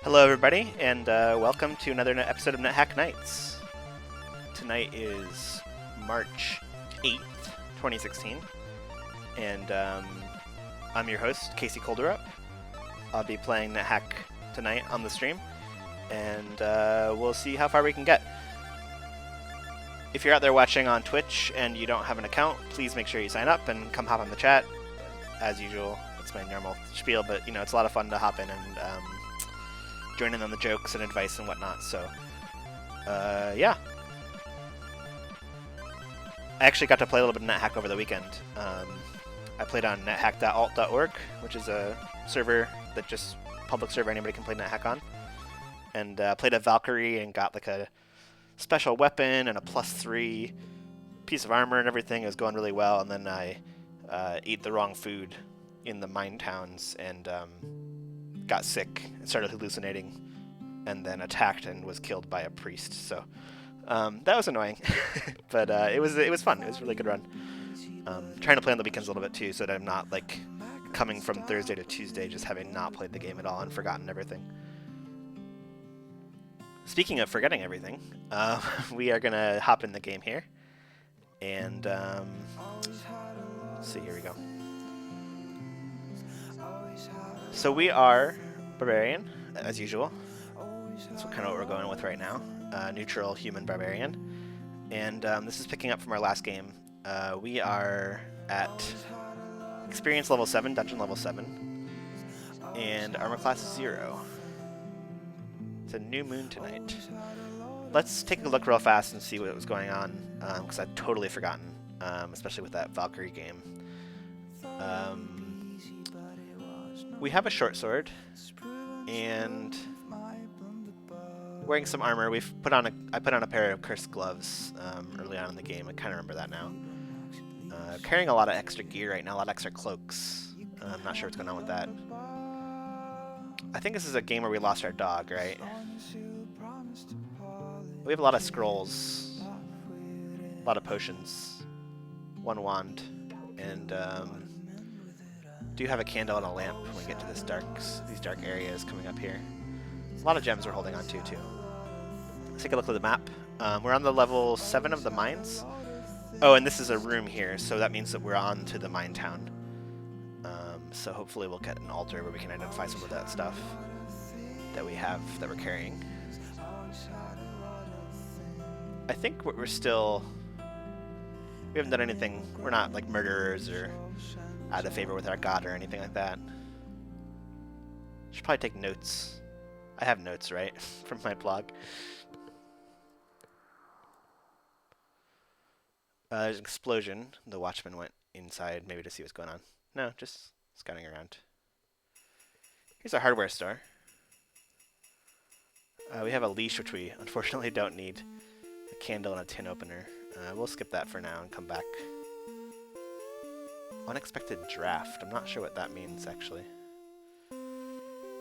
Hello everybody, and welcome to another episode of Nethack Nights. Tonight is March 8th, 2016, and I'm your host, Casey Kolderup. I'll be playing Nethack tonight on the stream, and we'll see how far we can get. If you're out there watching on Twitch and you don't have an account, please make sure you sign up and come hop on the chat. As usual, it's my normal spiel, but it's a lot of fun to hop in and join in on the jokes and advice and whatnot, so yeah. I actually got to play a little bit of Nethack over the weekend. I played on nethack.alt.org, which is a server that just public server anybody can play Nethack on, and played a Valkyrie and got like a special weapon and a +3 piece of armor and everything. It was going really well, and then I ate the wrong food in the mine towns and got sick and started hallucinating, and then attacked and was killed by a priest. So that was annoying, but it was fun. It was a really good run. Trying to play on the weekends a little bit too, so that I'm not like coming from Thursday to Tuesday just having not played the game at all and forgotten everything. Speaking of forgetting everything, we are gonna hop in the game here, and let's see. Here we go. So we are Barbarian, as usual. That's kind of what we're going with right now. Neutral human barbarian. And this is picking up from our last game. We are at experience level 7, dungeon level 7, and armor class is 0. It's a new moon tonight. Let's take a look real fast and see what was going on, because I've totally forgotten, especially with that Valkyrie game. We have a short sword, and wearing some armor. I put on a pair of cursed gloves early on in the game. I kind of remember that now. Carrying a lot of extra gear right now, a lot of extra cloaks. I'm not sure what's going on with that. I think this is a game where we lost our dog, right? We have a lot of scrolls, a lot of potions, 1 wand, and do have a candle and a lamp when we get to these dark areas coming up here. A lot of gems we're holding on to too. Let's take a look at the map. We're on the level 7 of the mines. Oh, and this is a room here, so that means that we're on to the mine town. So hopefully we'll get an altar where we can identify some of that stuff that we have that we're carrying. I think we haven't done anything. We're not like murderers or out of favor with our god or anything like that. Should probably take notes. I have notes, right, from my blog. There's an explosion. The watchman went inside maybe to see what's going on. No, just scouting around. Here's our hardware store. We have a leash, which we unfortunately don't need. A candle and a tin opener. We'll skip that for now and come back. Unexpected draft. I'm not sure what that means, actually.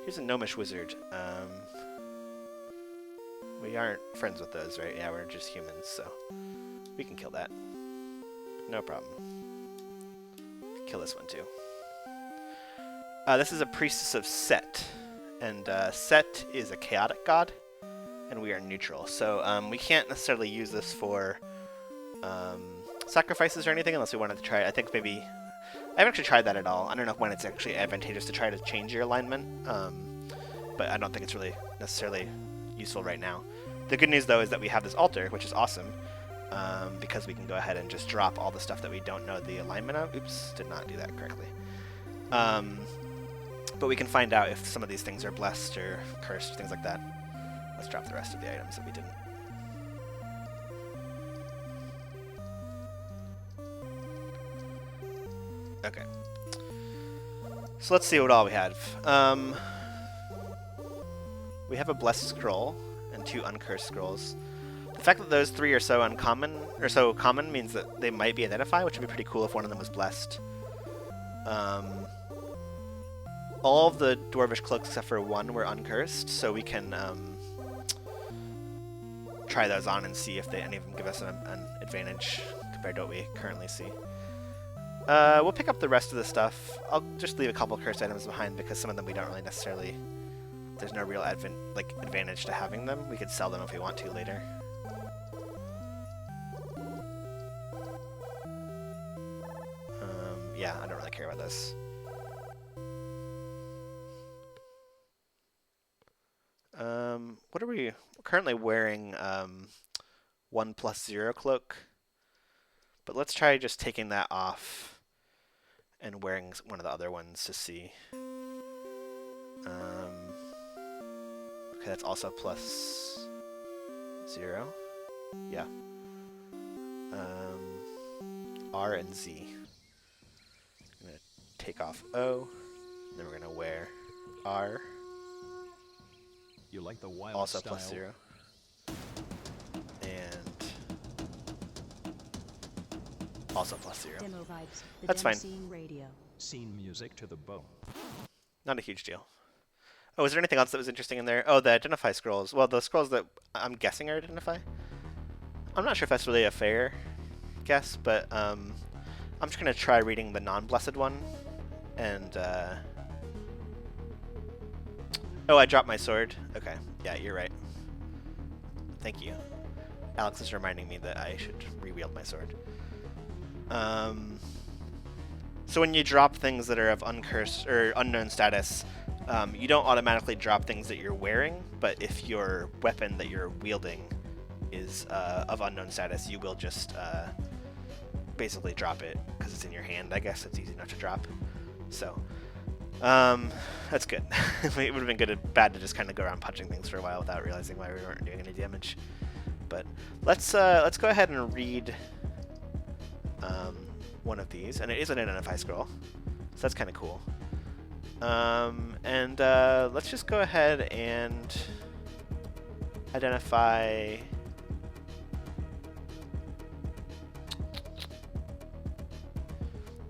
Here's a gnomish wizard. We aren't friends with those, right? Yeah, we're just humans, so we can kill that. No problem. Kill this one, too. This is a priestess of Set, and Set is a chaotic god, and we are neutral. So we can't necessarily use this for sacrifices or anything unless we wanted to try it. I think maybe... I haven't actually tried that at all. I don't know when it's actually advantageous to try to change your alignment, but I don't think it's really necessarily useful right now. The good news, though, is that we have this altar, which is awesome, because we can go ahead and just drop all the stuff that we don't know the alignment of. Oops, did not do that correctly. But we can find out if some of these things are blessed or cursed, things like that. Let's drop the rest of the items that we didn't. Okay. So let's see what all we have. We have a blessed scroll and 2 uncursed scrolls. The fact that those 3 are so uncommon, or so common, means that they might be identified, which would be pretty cool if one of them was blessed. All of the dwarvish cloaks except for 1 were uncursed, so we can try those on and see if any of them give us an advantage compared to what we currently see. We'll pick up the rest of the stuff. I'll just leave a couple cursed items behind because some of them we don't really necessarily there's no real advantage to having them. We could sell them if we want to later. Yeah, I don't really care about this. What are we? We're currently wearing 1+0 cloak, but let's try just taking that off and wearing one of the other ones to see. Okay, that's also +0. Yeah. R and Z. I'm gonna take off O, and then we're gonna wear R. You like the wild also style? +0. And also +0. Demo vibes. That's fine. Radio. Scene music to the bone. Not a huge deal. Oh, is there anything else that was interesting in there? Oh, the identify scrolls. Well, the scrolls that I'm guessing are identify. I'm not sure if that's really a fair guess, but I'm just going to try reading the non-blessed one. And, oh, I dropped my sword. Okay, yeah, you're right. Thank you. Alex is reminding me that I should re-wield my sword. So when you drop things that are of uncursed or unknown status, you don't automatically drop things that you're wearing, but if your weapon that you're wielding is of unknown status, you will just basically drop it because it's in your hand. I guess it's easy enough to drop. So that's good. It would have been bad to just kind of go around punching things for a while without realizing why we weren't doing any damage. But let's go ahead and read one of these, and it is an identify scroll, so that's kind of cool. And let's just go ahead and identify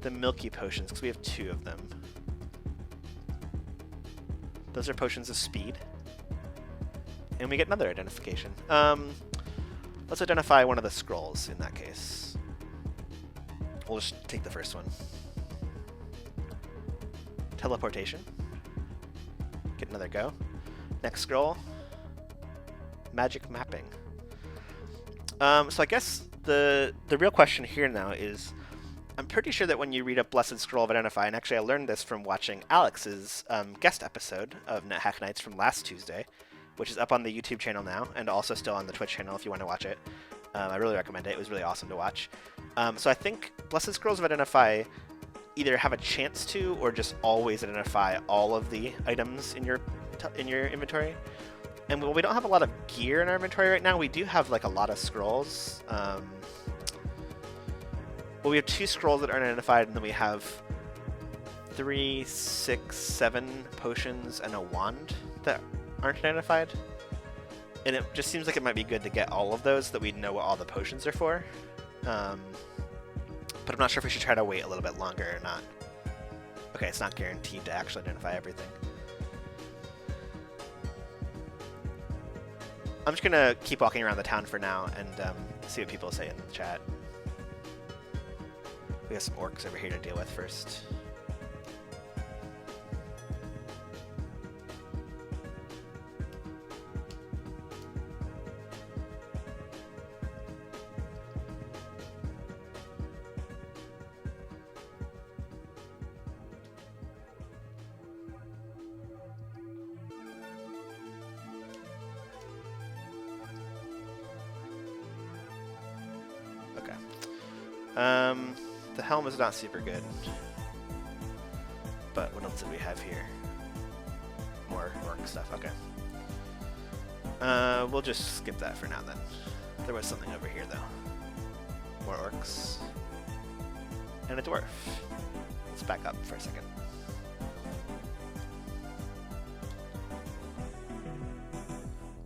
the milky potions, because we have 2 of them. Those are potions of speed. And we get another identification. Let's identify one of the scrolls in that case. We'll just take the first one. Teleportation. Get another go. Next scroll. Magic mapping. So I guess the real question here now is, I'm pretty sure that when you read a Blessed Scroll of Identify, and actually I learned this from watching Alex's guest episode of Nethack Nights from last Tuesday, which is up on the YouTube channel now, and also still on the Twitch channel if you want to watch it. I really recommend it. It was really awesome to watch. So I think Blessed Scrolls of Identify either have a chance to, or just always identify all of the items in your inventory. And while we don't have a lot of gear in our inventory right now, we do have like a lot of scrolls. Well, we have 2 scrolls that aren't identified, and then we have 3, 6, 7 potions and a wand that aren't identified. And it just seems like it might be good to get all of those, so that we know what all the potions are for. But I'm not sure if we should try to wait a little bit longer or not. Okay, it's not guaranteed to actually identify everything. I'm just going to keep walking around the town for now and see what people say in the chat. We have some orcs over here to deal with first. Okay. The helm is not super good. But what else did we have here? More orc stuff, okay. We'll just skip that for now then. There was something over here though. More orcs. And a dwarf. Let's back up for a second.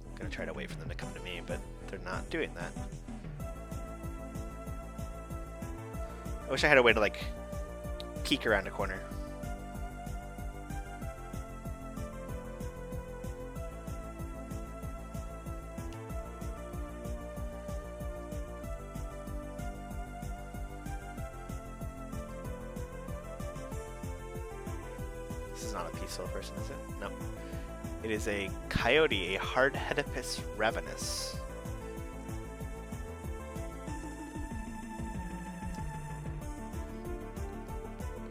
I'm gonna try to wait for them to come to me, but they're not doing that. I wish I had a way to, like, peek around a corner. This is not a peaceful person, is it? No. It is a coyote, a Hardhedipus ravenous.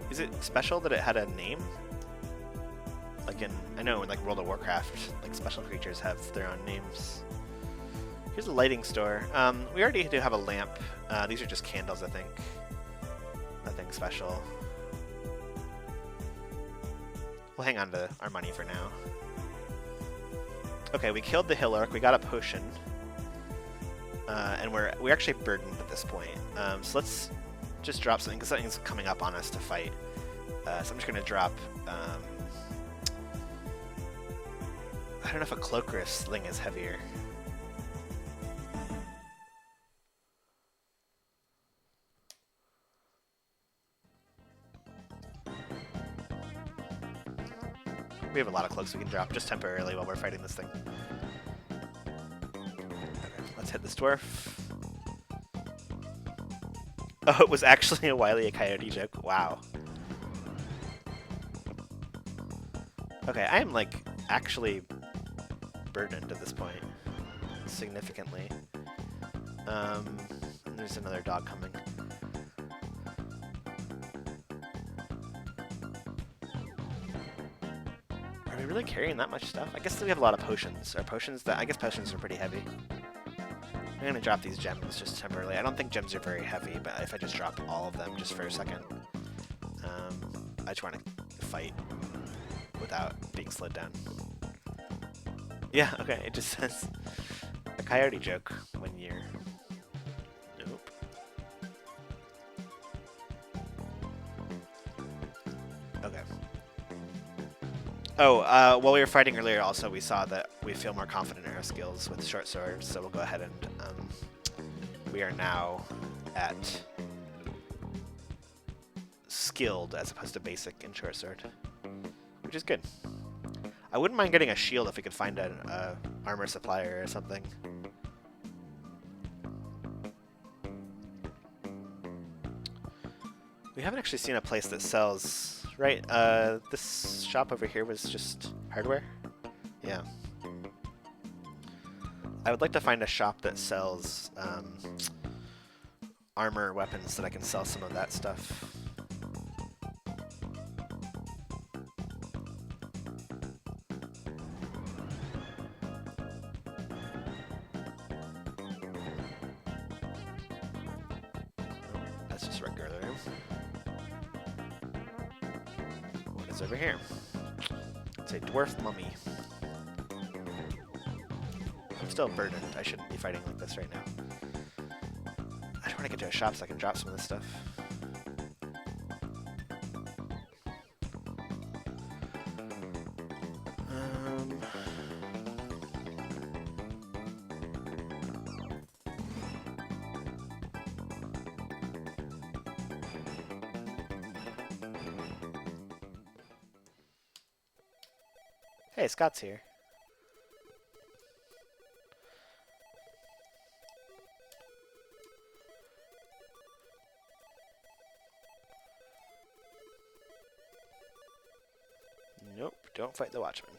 Is it special that it had a name? Like I know in like World of Warcraft, like special creatures have their own names. Here's a lighting store. We already do have a lamp. These are just candles, I think. Nothing special. We'll hang on to our money for now. Okay, we killed the hill orc. We got a potion, and we're actually burdened at this point. So let's just drop something because something's coming up on us to fight. So I'm just gonna drop. I don't know if a cloak or a sling is heavier. We have a lot of cloaks we can drop just temporarily while we're fighting this thing. Okay, let's hit this dwarf. Oh, it was actually a Wile E. Coyote joke. Wow. Okay, I am like actually burdened at this point, significantly. There's another dog coming. Are we really carrying that much stuff? I guess we have a lot of potions. I guess potions are pretty heavy. I'm gonna drop these gems just temporarily. I don't think gems are very heavy, but if I just drop all of them just for a second, I just want to fight without being slowed down. Yeah, okay, it just says a coyote joke when you're... Nope. Okay. Oh, while we were fighting earlier also we saw that we feel more confident in our skills with short swords, so we'll go ahead and we are now at skilled as opposed to basic in short sword, which is good. I wouldn't mind getting a shield if we could find an armor supplier or something. We haven't actually seen a place that sells, right? This shop over here was just hardware? Yeah. I would like to find a shop that sells armor weapons so that I can sell some of that stuff. That's just regular. What is over here? It's a dwarf mummy. I'm still burdened. I shouldn't be fighting like this right now. I just want to get to a shop so I can drop some of this stuff. Hey, Scott's here. Nope, don't fight the Watchman.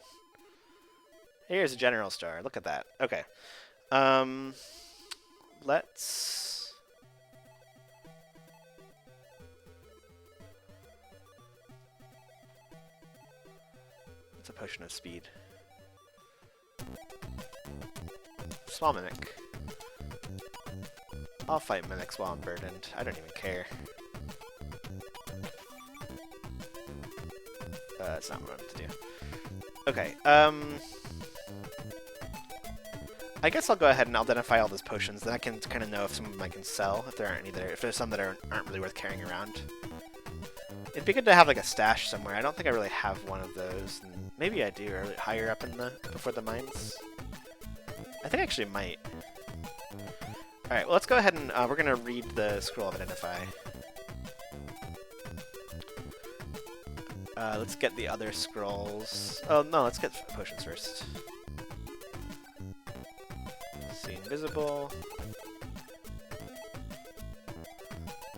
Here's a general store. Look at that. Okay. Let's... It's a potion of speed. Small mimic. I'll fight mimics while I'm burdened. I don't even care. That's not what I want to do. Okay, I guess I'll go ahead and identify all those potions, then I can kind of know if some of them I can sell, if there aren't any there, if there's some that aren't really worth carrying around. It'd be good to have like a stash somewhere. I don't think I really have one of those. And maybe I do, or higher up in before the mines. I think I actually might. Alright, well let's go ahead and we're gonna read the scroll of identify. Let's get the other scrolls. Oh no, let's get potions first. See invisible.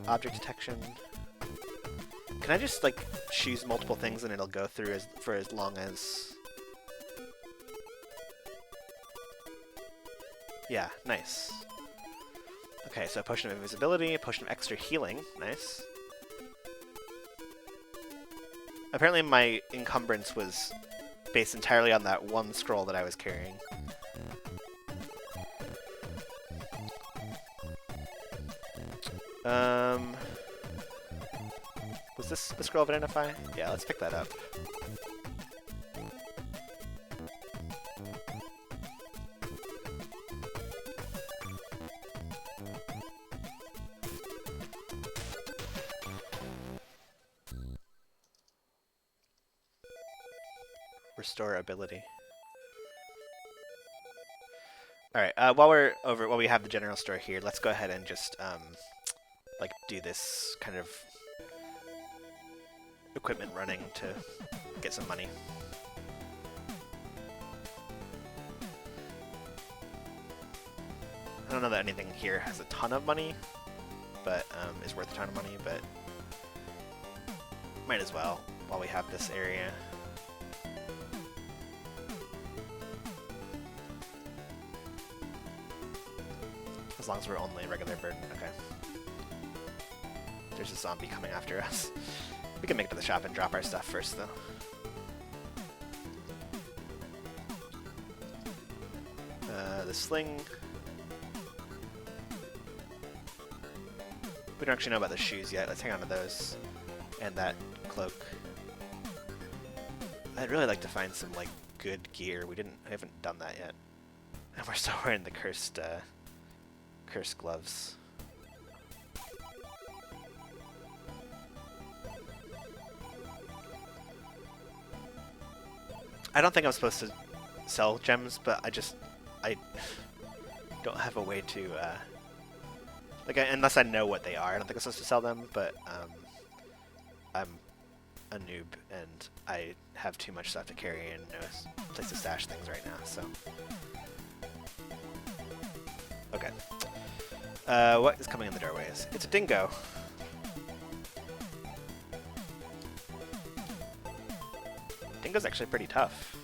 Object detection. Can I just like choose multiple things and it'll go through for as long as Yeah, nice. Okay, so potion of invisibility, potion of extra healing, nice. Apparently my encumbrance was based entirely on that one scroll that I was carrying. Was this the scroll of identify? Yeah, let's pick that up. Restore ability. All right. While we have the general store here, let's go ahead and just like do this kind of equipment running to get some money. I don't know that anything here has a ton of money, but is worth a ton of money. But might as well while we have this area. As long as we're only regular burden, okay. There's a zombie coming after us. We can make it to the shop and drop our stuff first, though. The sling. We don't actually know about the shoes yet. Let's hang on to those. And that cloak. I'd really like to find some, like, good gear. I haven't done that yet. And we're still wearing the cursed gloves. I don't think I'm supposed to sell gems, but I don't have a way to, unless I know what they are, I don't think I'm supposed to sell them, but, I'm a noob, and I have too much stuff to carry and no place to stash things right now, so. Okay. What is coming in the doorways? It's a dingo. Dingo's actually pretty tough.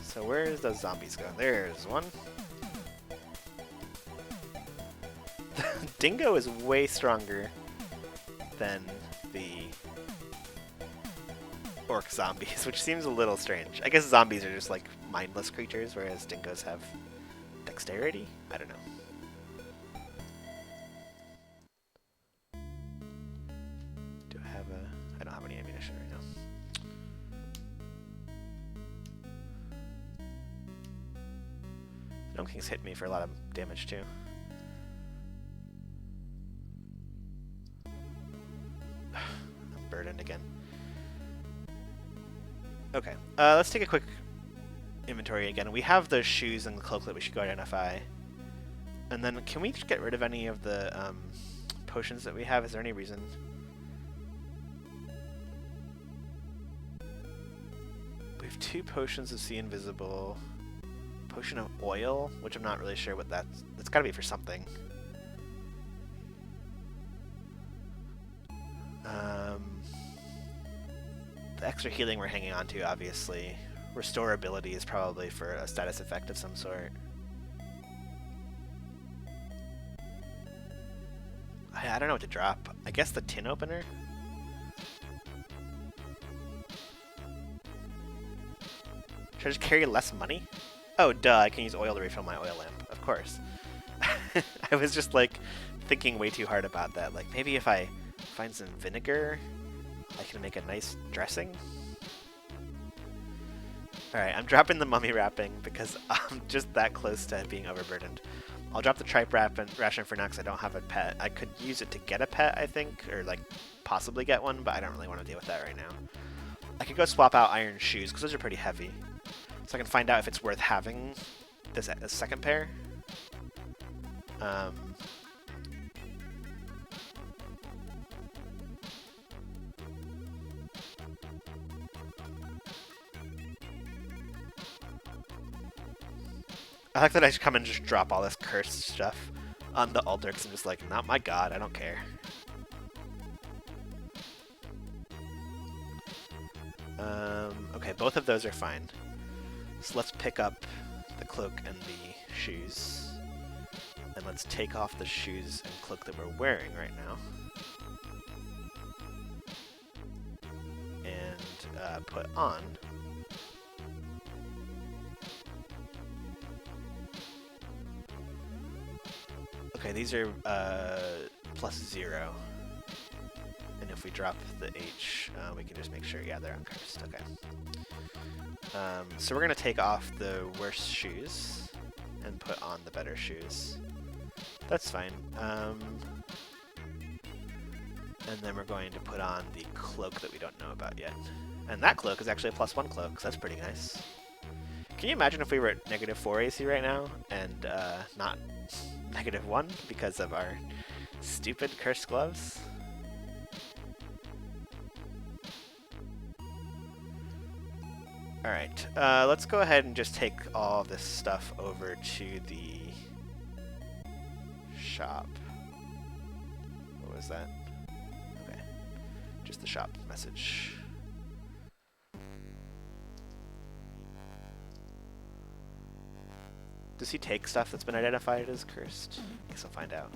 So where's those zombies go? There's one. Dingo is way stronger than the orc zombies, which seems a little strange. I guess zombies are just like mindless creatures, whereas dingoes have dexterity? I don't know. Do I have I don't have any ammunition right now. Gnome King's hit me for a lot of damage too. I'm burdened again. Okay, let's take a quick inventory again. We have the shoes and the cloak that we should go identify. And then can we just get rid of any of the potions that we have? Is there any reason? We have 2 potions of See Invisible. Potion of oil, which I'm not really sure what that's. That's gotta be for something. The extra healing we're hanging on to, obviously. Restore ability is probably for a status effect of some sort. I don't know what to drop. I guess the tin opener? Should I just carry less money? Oh, duh, I can use oil to refill my oil lamp. Of course. I was just, like, thinking way too hard about that. Like, maybe if I find some vinegar, I can make a nice dressing? Alright, I'm dropping the mummy wrapping because I'm just that close to being overburdened. I'll drop the tripe ration for now because I don't have a pet. I could use it to get a pet, I think, or like possibly get one, but I don't really want to deal with that right now. I could go swap out iron shoes because those are pretty heavy. So I can find out if it's worth having this second pair. I like that I should come and just drop all this cursed stuff on the altar because I'm just like, not my god, I don't care. Okay, both of those are fine. So let's pick up the cloak and the shoes. And let's take off the shoes and cloak that we're wearing right now. And put on. Okay, these are +0. And if we drop the H, we can just make sure, yeah, they're uncursed. Okay. So we're going to take off the worst shoes and put on the better shoes. That's fine. And then we're going to put on the cloak that we don't know about yet. And that cloak is actually a +1 cloak, so that's pretty nice. Can you imagine if we were at -4 AC right now and not -1 because of our stupid cursed gloves? Alright, let's go ahead and just take all this stuff over to the shop. What was that? Okay, just the shop message. Does he take stuff that's been identified as cursed? Guess I'll find out.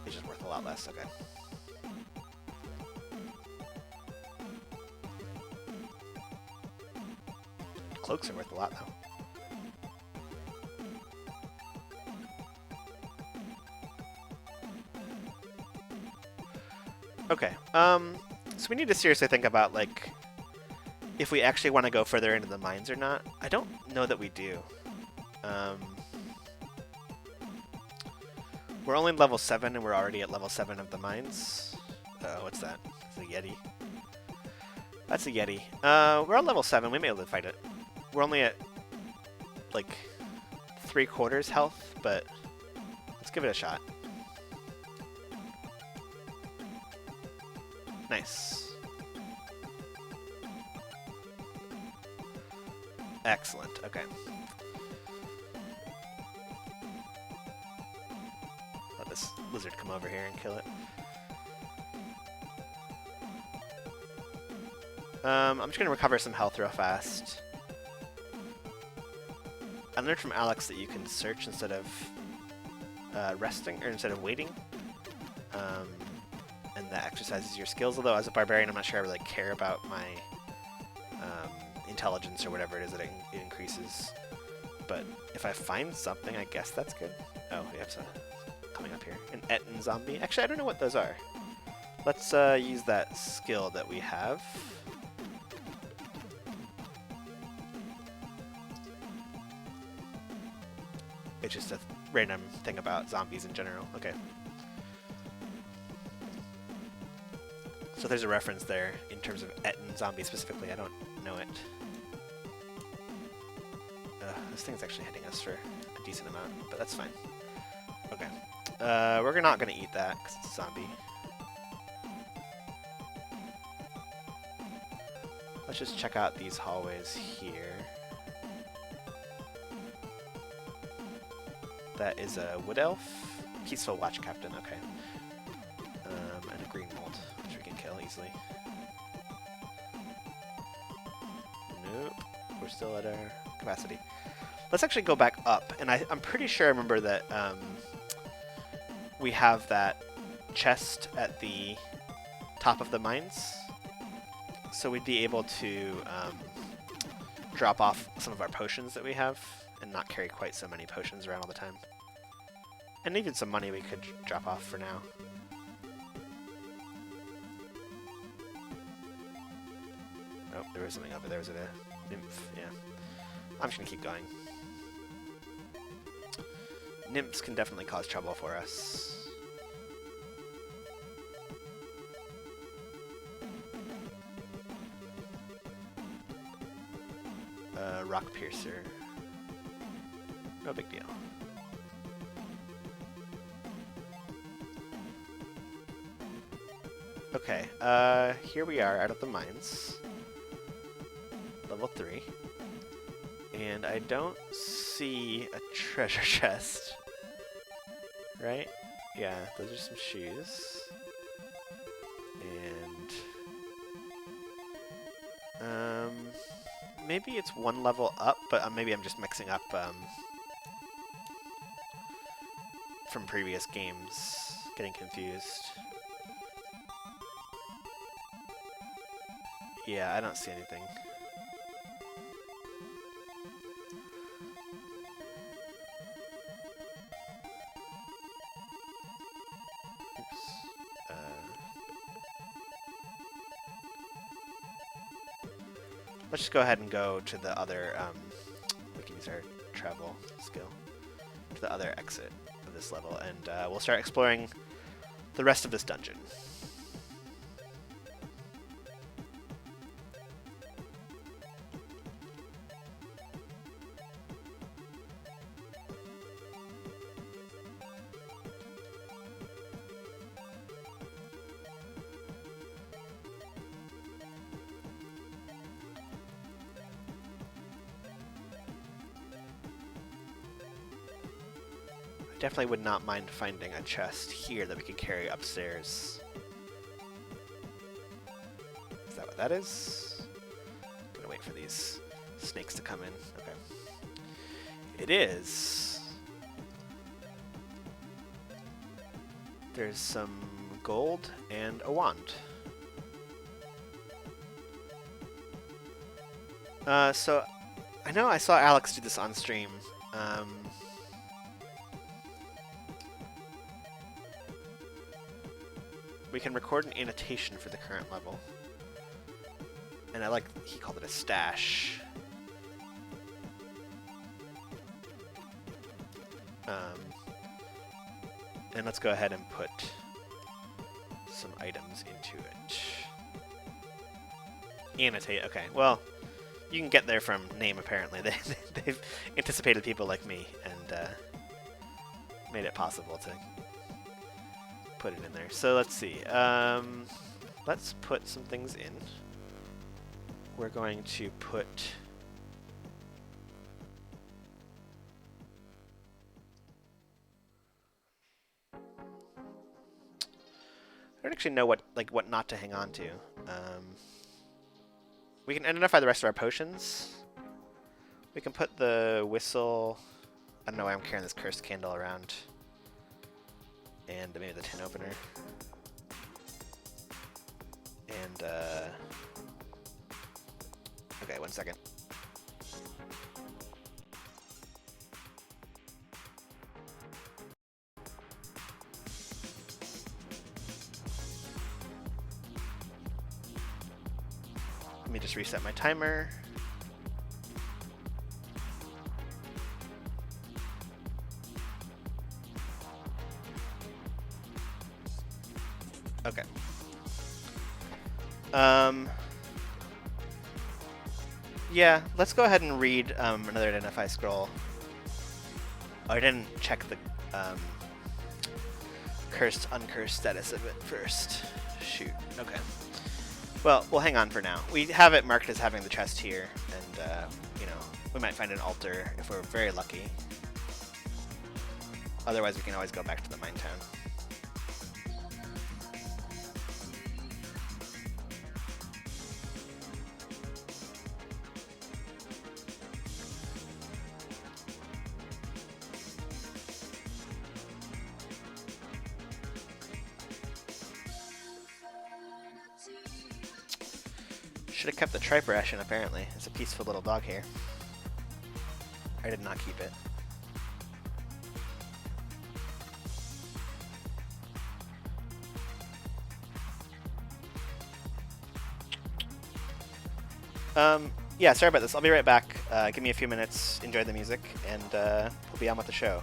It's just worth a lot less, okay. Cloaks are worth a lot, though. Okay, so we need to seriously think about, like, if we actually want to go further into the mines or not. I don't know that we do. We're only level 7 and we're already at level 7 of the mines. What's that? It's a Yeti. That's a Yeti. We're on level 7, we may be able to fight it. We're only at, like, 3/4 health, but let's give it a shot. Nice. Excellent, okay. Let this lizard come over here and kill it. I'm just gonna recover some health real fast. I learned from Alex that you can search instead of resting, or instead of waiting. And that exercises your skills, although as a barbarian I'm not sure I really care about my intelligence or whatever it is that it increases. But if I find something, I guess that's good. Oh, we have some coming up here. An Etten zombie. Actually, I don't know what those are. Let's use that skill that we have. It's just a random thing about zombies in general. Okay. So there's a reference there in terms of Etten zombie specifically. I don't know it. This thing's actually hitting us for a decent amount, but that's fine. Okay. We're not going to eat that because it's a zombie. Let's just check out these hallways here. That is a wood elf. Peaceful watch captain, okay. And a green mold, which we can kill easily. Nope, we're still at our capacity. Let's actually go back up, and I'm pretty sure I remember that we have that chest at the top of the mines. So we'd be able to drop off some of our potions that we have and not carry quite so many potions around all the time. And even some money we could drop off for now. Oh, there was something over there. Was it a nymph? Yeah. I'm just gonna keep going. Nymphs can definitely cause trouble for us. Rock Piercer. No big deal. Okay, here we are out of the mines. Level 3. And I don't see a treasure chest. right? Yeah, those are some shoes. And maybe it's one level up, but maybe I'm just mixing up from previous games, getting confused. Yeah, I don't see anything. Oops. Let's just go ahead and go to the other, we can use our travel skill, to the other exit of this level, and we'll start exploring the rest of this dungeon. Definitely would not mind finding a chest here that we could carry upstairs. Is that what that is? Gonna wait for these snakes to come in. Okay. It is. There's some gold and a wand. So I know I saw Alex do this on stream. We can record an annotation for the current level. And I like, he called it a stash. And let's go ahead and put some items into it. Annotate, okay. Well, you can get there from name, apparently. They've anticipated people like me and made it possible to put it in there. So let's see. Let's put some things in. We're going to put... I don't actually know what not to hang on to. We can identify the rest of our potions. We can put the whistle... I don't know why I'm carrying this cursed candle around. And maybe the tin opener. And, okay, 1 second. Let me just reset my timer. Okay. Yeah, let's go ahead and read another identify scroll. Oh, I didn't check the cursed, uncursed status of it first. Shoot. Okay. Well, we'll hang on for now. We have it marked as having the chest here, and you know, we might find an altar if we're very lucky. Otherwise, we can always go back to the mine town. Should have kept the tripe ration, apparently. It's a peaceful little dog here. I did not keep it. Yeah, sorry about this. I'll be right back. Give me a few minutes, enjoy the music, and we'll be on with the show.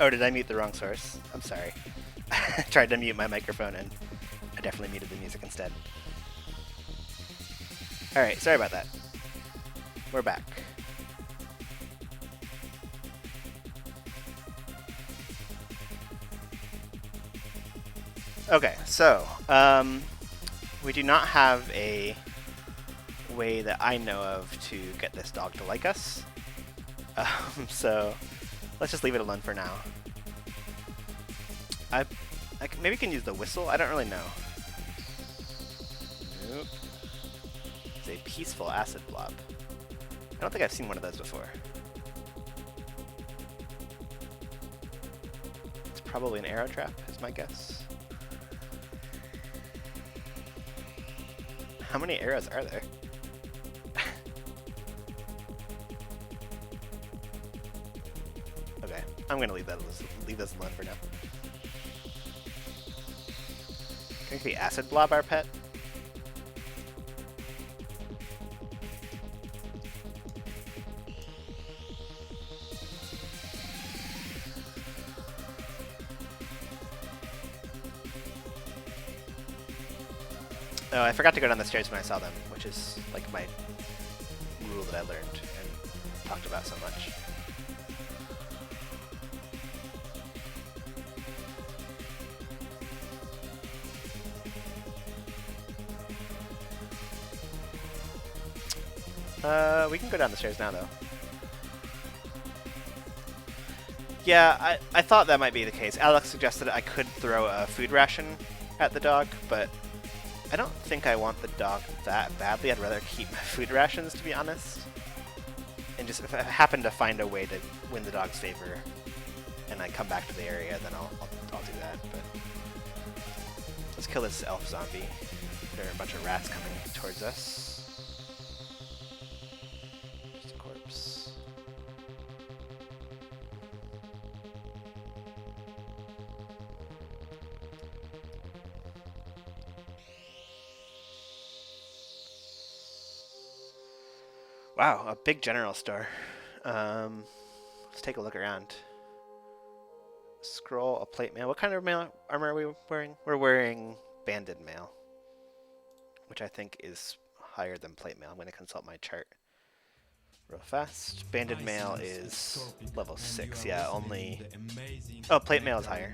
Oh, did I mute the wrong source? I'm sorry. I tried to mute my microphone and I definitely muted the music instead. Alright, sorry about that. We're back. Okay, so, we do not have a way that I know of to get this dog to like us. So, let's just leave it alone for now. Maybe we can use the whistle? I don't really know. Nope. It's a peaceful acid blob. I don't think I've seen one of those before. It's probably an arrow trap, is my guess. How many arrows are there? Okay, I'm gonna leave this alone for now. Can the acid blob our pet? Oh, I forgot to go down the stairs when I saw them, which is like my rule that I learned and talked about so much. We can go down the stairs now, though. Yeah, I thought that might be the case. Alex suggested I could throw a food ration at the dog, but I don't think I want the dog that badly. I'd rather keep my food rations, to be honest. And just if I happen to find a way to win the dog's favor and I come back to the area, then I'll do that. But let's kill this elf zombie. There are a bunch of rats coming towards us. Just a corpse. Wow, a big general store. Let's take a look around. Scroll, a plate mail. What kind of armor are we wearing? We're wearing banded mail, which I think is higher than plate mail. I'm going to consult my chart real fast. Banded mail is level 6. Yeah, only... Oh, plate mail is higher.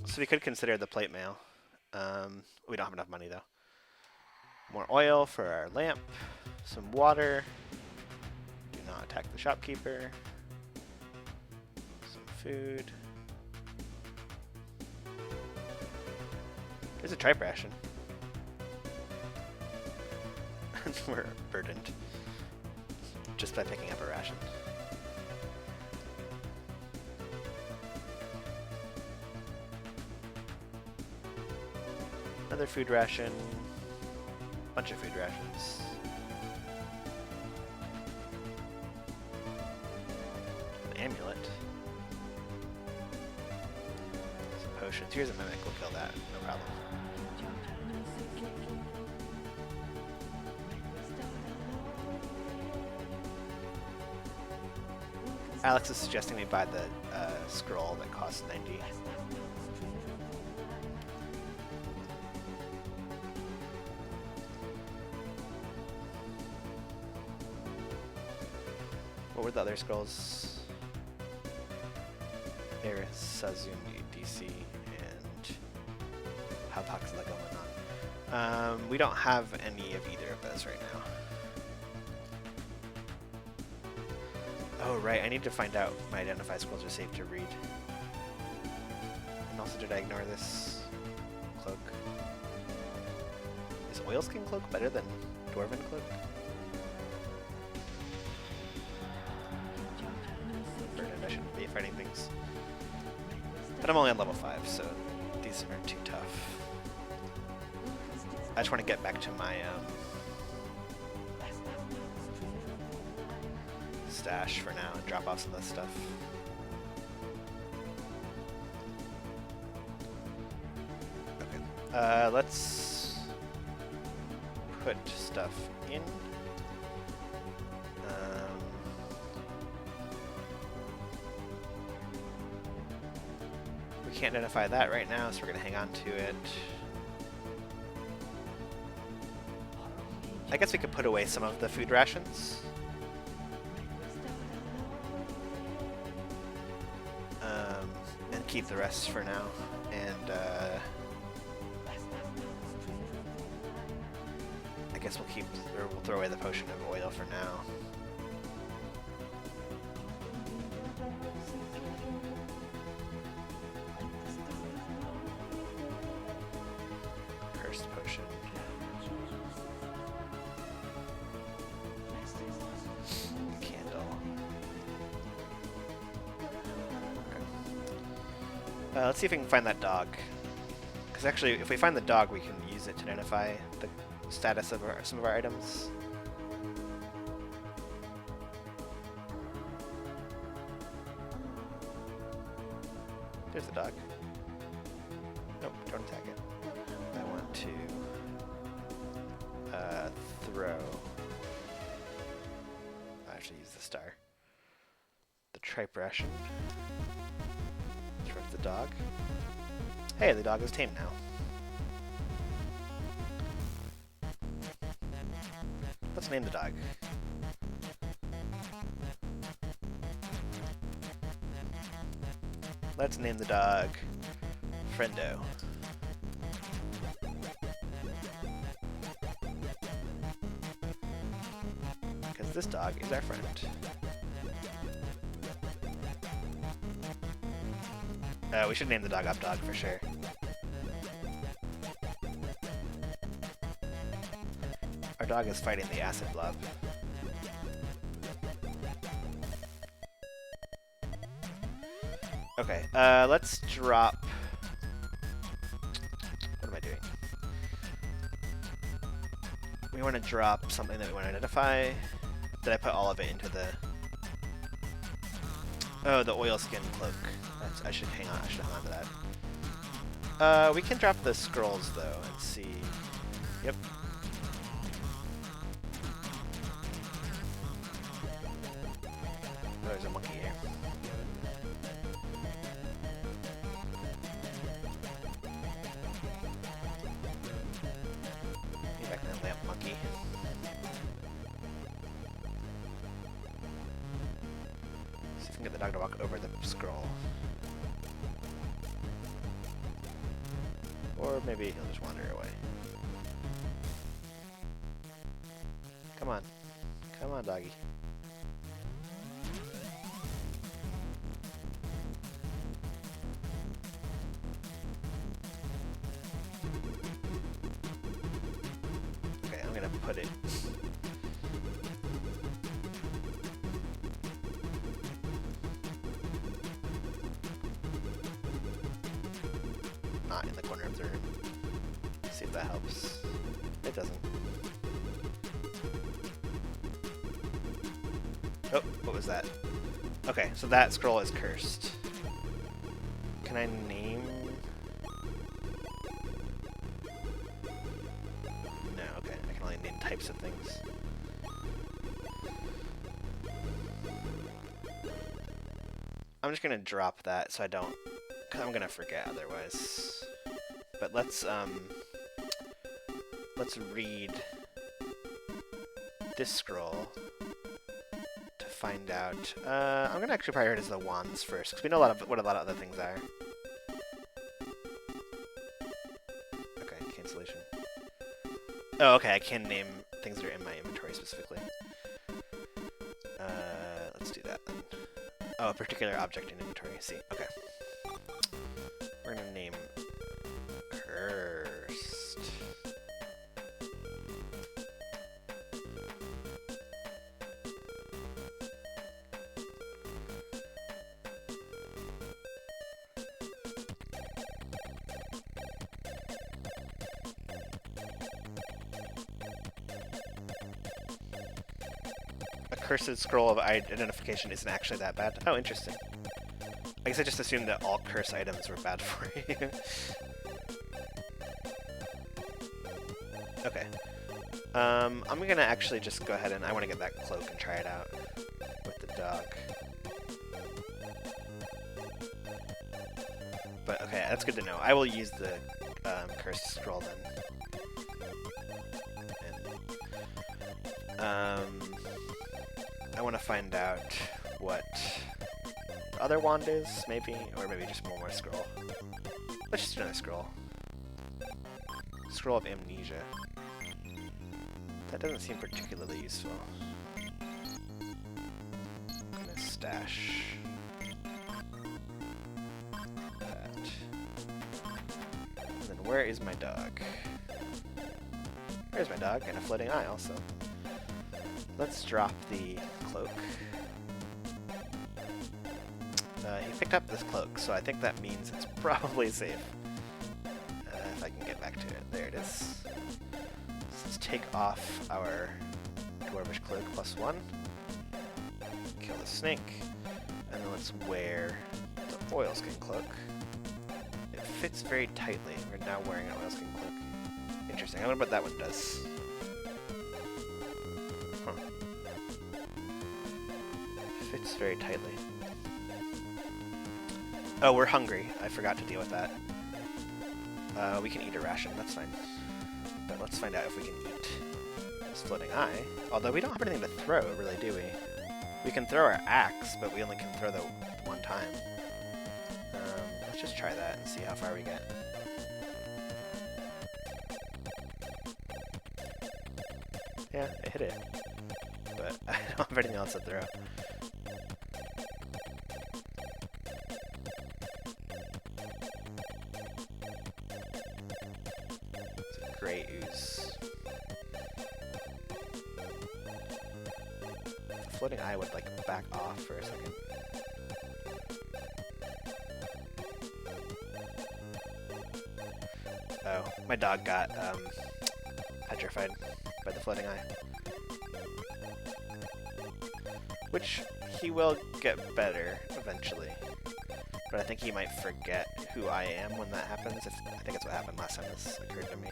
So we could consider the plate mail. We don't have enough money, though. More oil for our lamp. Some water. Do not attack the shopkeeper. Some food. There's a tripe ration. We're burdened just by picking up a ration. Another food ration. Bunch of food rations. An amulet. Some potions. Here's a mimic. We'll kill that. No problem. Alex is suggesting we buy the scroll that costs 90. What were the other scrolls? Eris, Sazumi, DC, and Haupax Legomenon. We don't have any of either of those right now. Oh, right, I need to find out my identify scrolls are safe to read. And also, did I ignore this cloak? Is Oilskin Cloak better than Dwarven Cloak? I shouldn't be fighting things. But I'm only on level 5, so these aren't too tough. I just want to get back to my stash for now and drop off some of this stuff. Okay. Let's put stuff in. can't identify that right now, so we're gonna hang on to it. I guess we could put away some of the food rations. And keep the rest for now. And I guess we'll throw away the potion of oil for now. Cursed potion. Candle. Okay. Let's see if we can find that dog. Because actually, if we find the dog, we can use it to identify the status of some of our items. There's the dog. Nope, don't attack it. I want to throw. I actually use the star. The tripe ration. Throw the dog. Hey, the dog is tamed now. Let's name the dog. Let's name the dog Friendo. Because this dog is our friend. We should name the dog Up Dog for sure. Our dog is fighting the acid blob. Okay, let's drop... What am I doing? We want to drop something that we want to identify. Did I put all of it into the... Oh, the oilskin cloak. I should hang on to that. We can drop the scrolls though and see. Yep. Oh, there's a monkey here. Get back to that lamp monkey. See if we can get the dog to walk over the scroll. Or maybe he'll just wander away. Come on. Come on, doggy. Okay, I'm gonna put it... not in the corner of the room. See if that helps. It doesn't. Oh, what was that? Okay, so that scroll is cursed. Can I name... No, okay, I can only name types of things. I'm just gonna drop that so I don't... Cause I'm gonna forget otherwise. But let's read this scroll to find out. I'm gonna actually prioritize the wands first, because we know what a lot of other things are. Okay, cancellation. Oh, okay, I can name things that are in my inventory specifically. Let's do that then. Oh, a particular object in inventory. See, okay. We're gonna name Cursed. A cursed scroll of identification isn't actually that bad. Oh, interesting. I guess I just assumed that all curse items were bad for you. Okay. I'm gonna actually just go ahead and I want to get that cloak and try it out with the dog. But okay, that's good to know. I will use the cursed scroll then. And, I want to find out what the other wand is, maybe, or maybe just one more scroll. Let's just do another scroll. Scroll of Amnesia. That doesn't seem particularly useful. I'm gonna stash that. And then where is my dog? There's my dog, and a floating eye also. Let's drop the cloak. He picked up this cloak, so I think that means it's probably safe. If I can get back to it. There it is. Let's take off our Dwarvish Cloak +1. Kill the snake. And then let's wear the oilskin cloak. It fits very tightly. We're now wearing an oilskin cloak. Interesting. I wonder what that one does. Huh. Fits very tightly. Oh, we're hungry. I forgot to deal with that. We can eat a ration, that's fine. But let's find out if we can eat this floating eye. Although we don't have anything to throw, really, do we? We can throw our axe, but we only can throw the one time. Let's just try that and see how far we get. Yeah, it hit it. But I don't have anything else to throw. Gray ooze. The floating eye would like back off for a second. Oh, my dog got petrified by the floating eye. Which he will get better eventually. But I think he might forget who I am when that happens. I think that's what happened last time this occurred to me.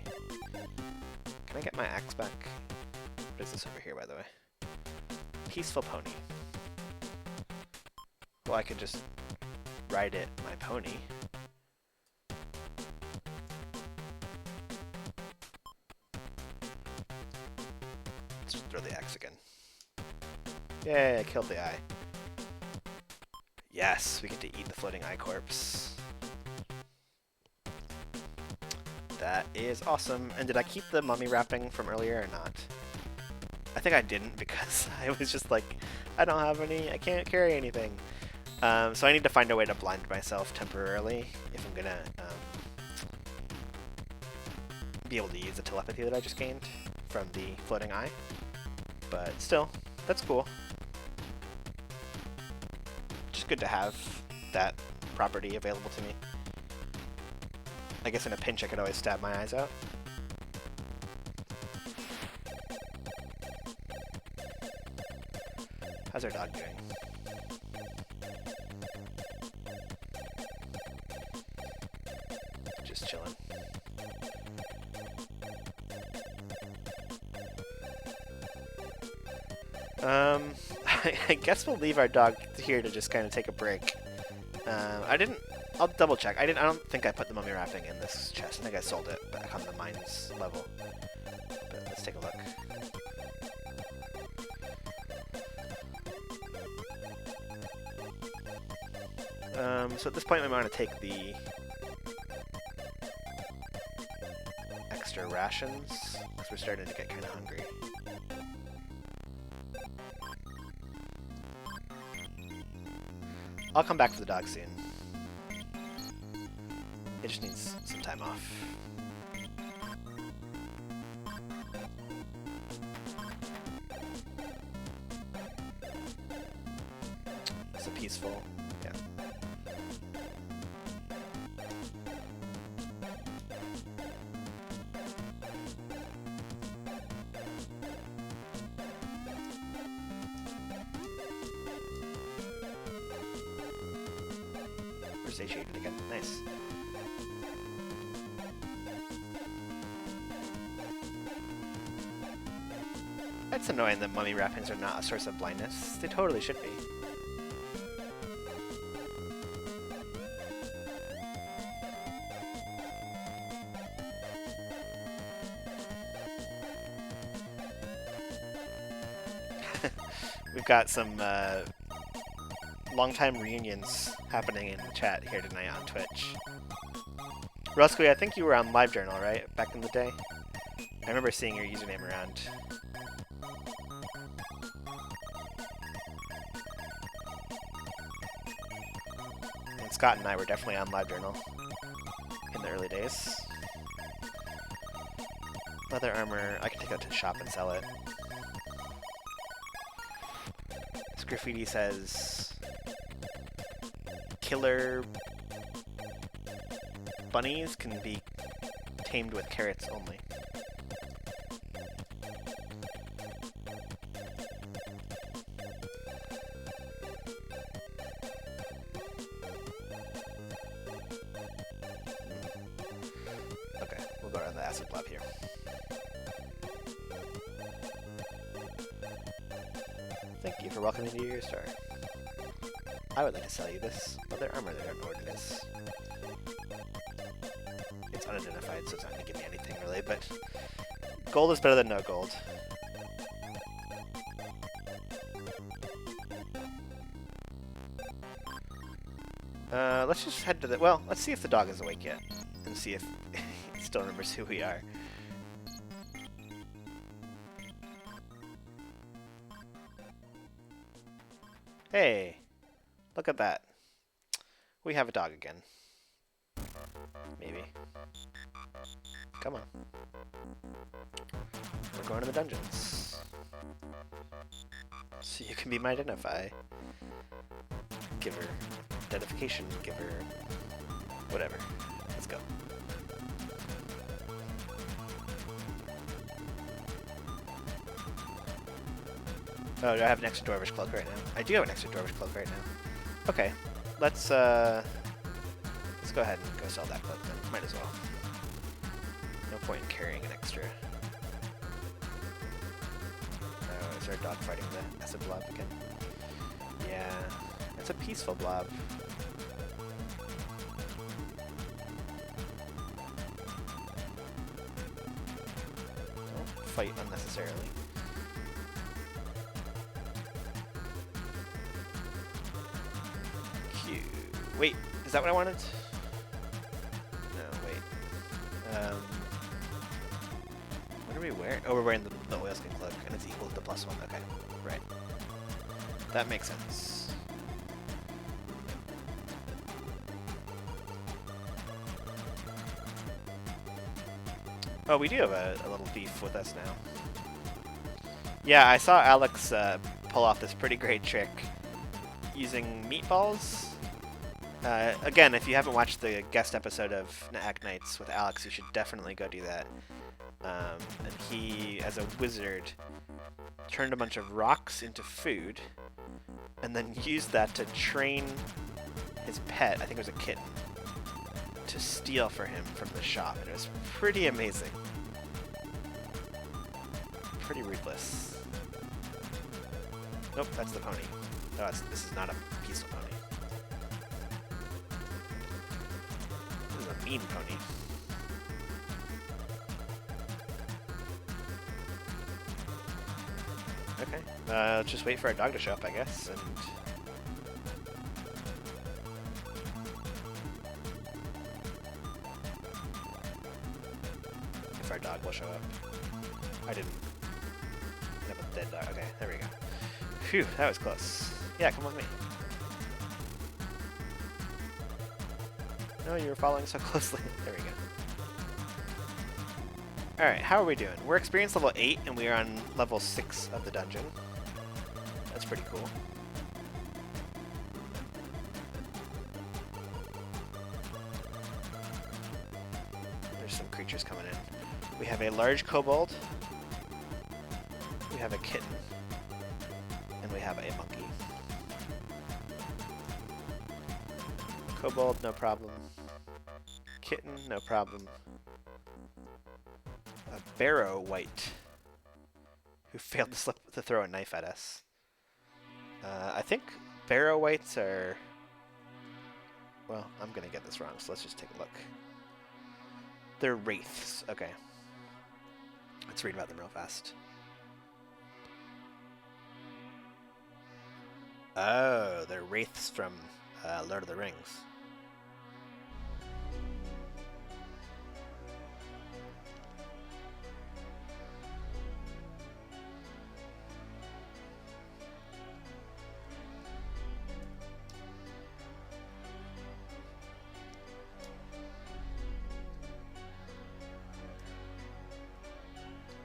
Can I get my axe back? What is this over here, by the way? Peaceful pony. Well, I could just ride it, my pony. Let's just throw the axe again. Yay, I killed the eye. Yes, we get to eat the floating eye corpse. That is awesome. And did I keep the mummy wrapping from earlier or not? I think I didn't because I was just like, I don't have any, I can't carry anything. So I need to find a way to blind myself temporarily if I'm gonna be able to use the telepathy that I just gained from the floating eye. But still, that's cool. Just good to have that property available to me. I guess in a pinch I could always stab my eyes out. How's our dog doing? Just chilling. I guess we'll leave our dog here to just kind of take a break. I'll double check. I don't think I put the mummy wrapping in this chest. I think I sold it back on the mines level. But let's take a look. So at this point we want to take the extra rations, because we're starting to get kind of hungry. I'll come back for the dog soon. It just needs some time off. It's a peaceful, yeah. We're satiated again, nice. It's annoying that mummy wrappings are not a source of blindness. They totally should be. We've got some long-time reunions happening in the chat here tonight on Twitch. Rusky, I think you were on LiveJournal, right? Back in the day? I remember seeing your username around. And Scott and I were definitely on LiveJournal in the early days. Leather armor, I can take that to the shop and sell it. This graffiti says killer bunnies can be tamed with carrots only. Okay, we'll go around the acid blob here. Thank you for welcoming me to your store. I would like to sell you this leather armor that I don't know what it is. It's unidentified, so it's not going to give me anything really, but gold is better than no gold. Let's just head to the... Well, let's see if the dog is awake yet, and see if he still remembers who we are. Hey, look at that. We have a dog again. Maybe. Come on. We're going to the dungeons. So you can be my identify. Give her identification, give her whatever. Let's go. Oh, do I have an extra Dwarvish cloak right now? I do have an extra Dwarvish cloak right now. Okay, let's go ahead and go sell that cloak then. Might as well. No point in carrying an extra. Oh, is our dog fighting the acid blob again? Yeah, it's a peaceful blob. Don't fight unnecessarily. Wait, is that what I wanted? No, wait. What are we wearing? Oh, we're wearing the oilskin cloak, and it's equal to the +1. Okay, right. That makes sense. Oh, we do have a little beef with us now. Yeah, I saw Alex pull off this pretty great trick using meatballs. Again, if you haven't watched the guest episode of Nethack Nights with Alex, you should definitely go do that. And he, as a wizard, turned a bunch of rocks into food, and then used that to train his pet, I think it was a kitten, to steal for him from the shop. And it was pretty amazing. Pretty ruthless. Nope, that's the pony. No, this is not a peaceful pony. This is a mean pony. Okay, let's just wait for our dog to show up, I guess, and... if our dog will show up. I didn't have a dead dog. Okay, there we go. Phew, that was close. Yeah, come with me. No, you were following so closely. There we go. Alright, how are we doing? We're experience level 8, and we are on level 6 of the dungeon. That's pretty cool. There's some creatures coming in. We have a large kobold. We have a kitten. And we have a monkey. Kobold, no problem. Kitten, no problem. A barrow wight who failed to throw a knife at us. I think barrow wights are... well, I'm gonna get this wrong, so let's just take a look. They're wraiths. Okay. Let's read about them real fast. Oh, they're wraiths from Lord of the Rings.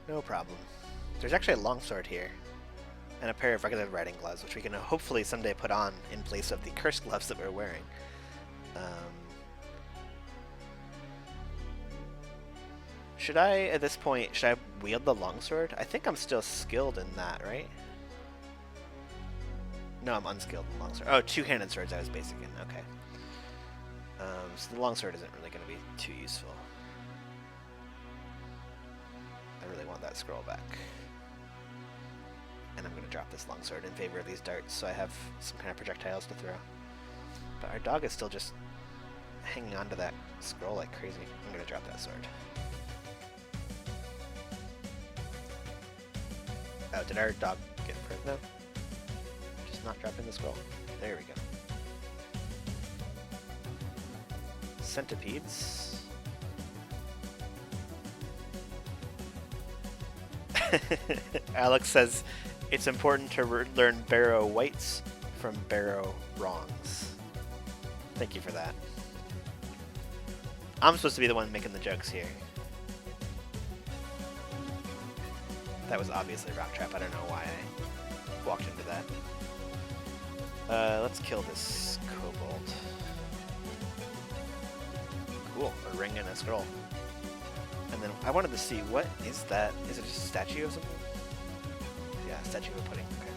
No problem. There's actually a longsword here, and a pair of regular riding gloves, which we can hopefully someday put on in place of the cursed gloves that we're wearing. Should I, at this point, should I wield the longsword? I think I'm still skilled in that, right? No, I'm unskilled in longsword. Oh, two-handed swords I was basic in, okay. So the longsword isn't really going to be too useful. I really want that scroll back. And I'm going to drop this longsword in favor of these darts, so I have some kind of projectiles to throw. But our dog is still just hanging on to that scroll like crazy. I'm going to drop that sword. Oh, did our dog get print now? Just not dropping the scroll. There we go. Centipedes. Alex says it's important to learn Barrow Whites from Barrow Wrongs. Thank you for that. I'm supposed to be the one making the jokes here. That was obviously a rock trap. I don't know why I walked into that. Let's kill this kobold. Cool, a ring and a scroll. And then I wanted to see, what is that? Is it just a statue of something? Yeah, statue of a pudding. Okay.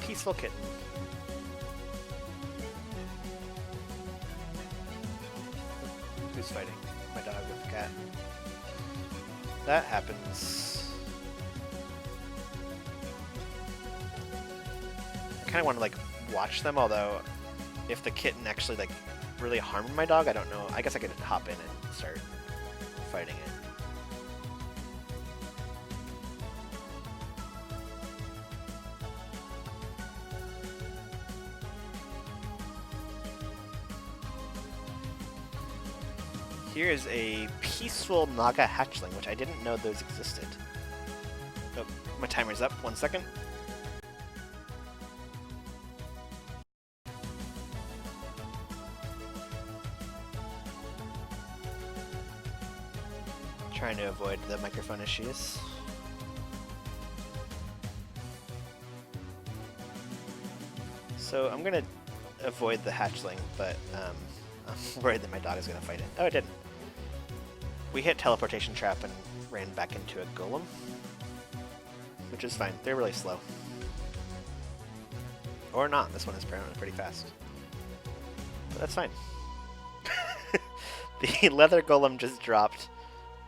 Peaceful kitten. Who's fighting? My dog with the cat. That happens. I kind of want to, like, watch them, although if the kitten actually, like, really harmed my dog, I don't know. I guess I could hop in and start fighting it. Here is a peaceful Naga hatchling, which I didn't know those existed. Oh, my timer's up. 1 second. Trying to avoid the microphone issues. So I'm gonna avoid the hatchling, but I'm worried that my dog is gonna fight it. Oh, it didn't. We hit teleportation trap and ran back into a golem, which is fine. They're really slow. Or not. This one is apparently pretty fast. But that's fine. The leather golem just dropped,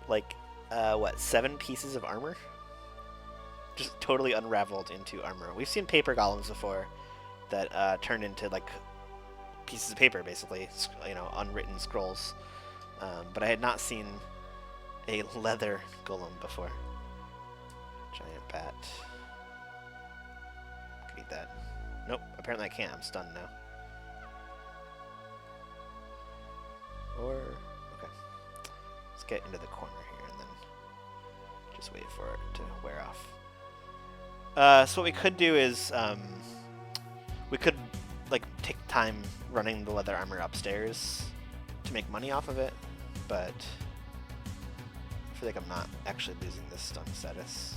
like, what, 7 pieces of armor? Just totally unraveled into armor. We've seen paper golems before that turned into, like, pieces of paper, basically, you know, unwritten scrolls. But I had not seen a leather golem before. Giant bat. Can eat that. Nope, apparently I can't. I'm stunned now. Or, okay. Let's get into the corner here and then just wait for it to wear off. So what we could do is, we could, like, take time running the leather armor upstairs to make money off of it, but I feel like I'm not actually losing this stun status.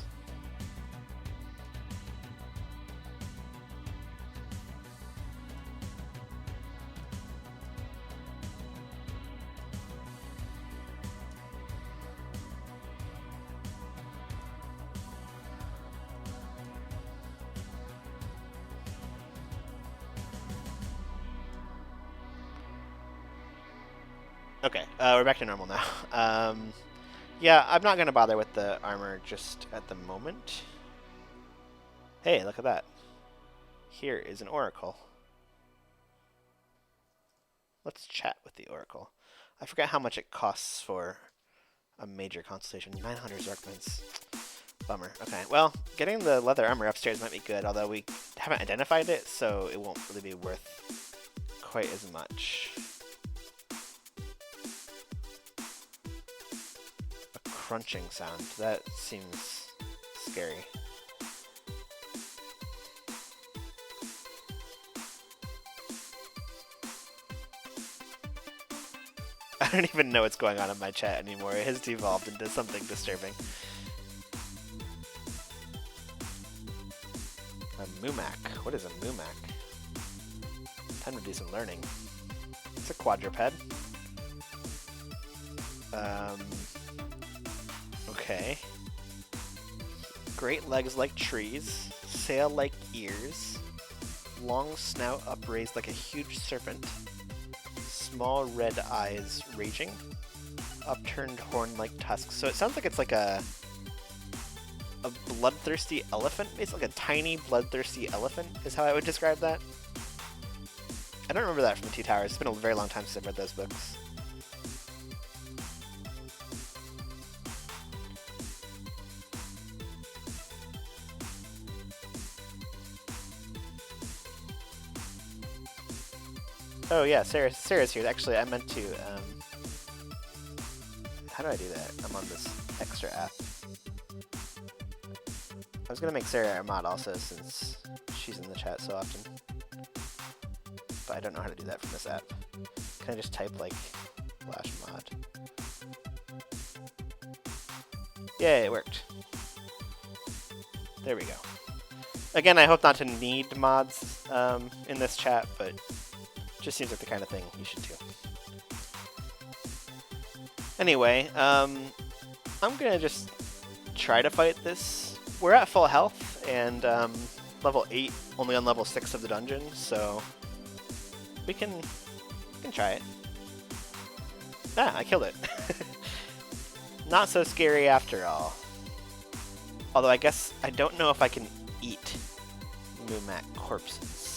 Okay, we're back to normal now. Yeah, I'm not going to bother with the armor just at the moment. Hey, look at that. Here is an oracle. Let's chat with the oracle. I forgot how much it costs for a major consultation. 900 Zorkmans. Bummer. Okay, well, getting the leather armor upstairs might be good, although we haven't identified it, so it won't really be worth quite as much. A crunching sound. That seems scary. I don't even know what's going on in my chat anymore. It has devolved into something disturbing. A Mumak. What is a Mumak? Time to do some learning. It's a quadruped. Okay. Great legs like trees, sail like ears, long snout upraised like a huge serpent, small red eyes raging, upturned horn like tusks. So it sounds like it's like a bloodthirsty elephant, basically like a tiny bloodthirsty elephant is how I would describe that. I don't remember that from the Two Towers. It's been a very long time since I've read those books. Oh yeah, Sarah's here. Actually, I meant to, how do I do that? I'm on this extra app. I was gonna make Sarah our mod also, since she's in the chat so often. But I don't know how to do that from this app. Can I just type, like, /mod? Yay, it worked. There we go. Again, I hope not to need mods in this chat, but just seems like the kind of thing you should do. Anyway, I'm gonna just try to fight this. We're at full health, and level 8, only on level 6 of the dungeon, so we can try it. Ah, I killed it. Not so scary after all. Although I guess I don't know if I can eat Mumak corpses.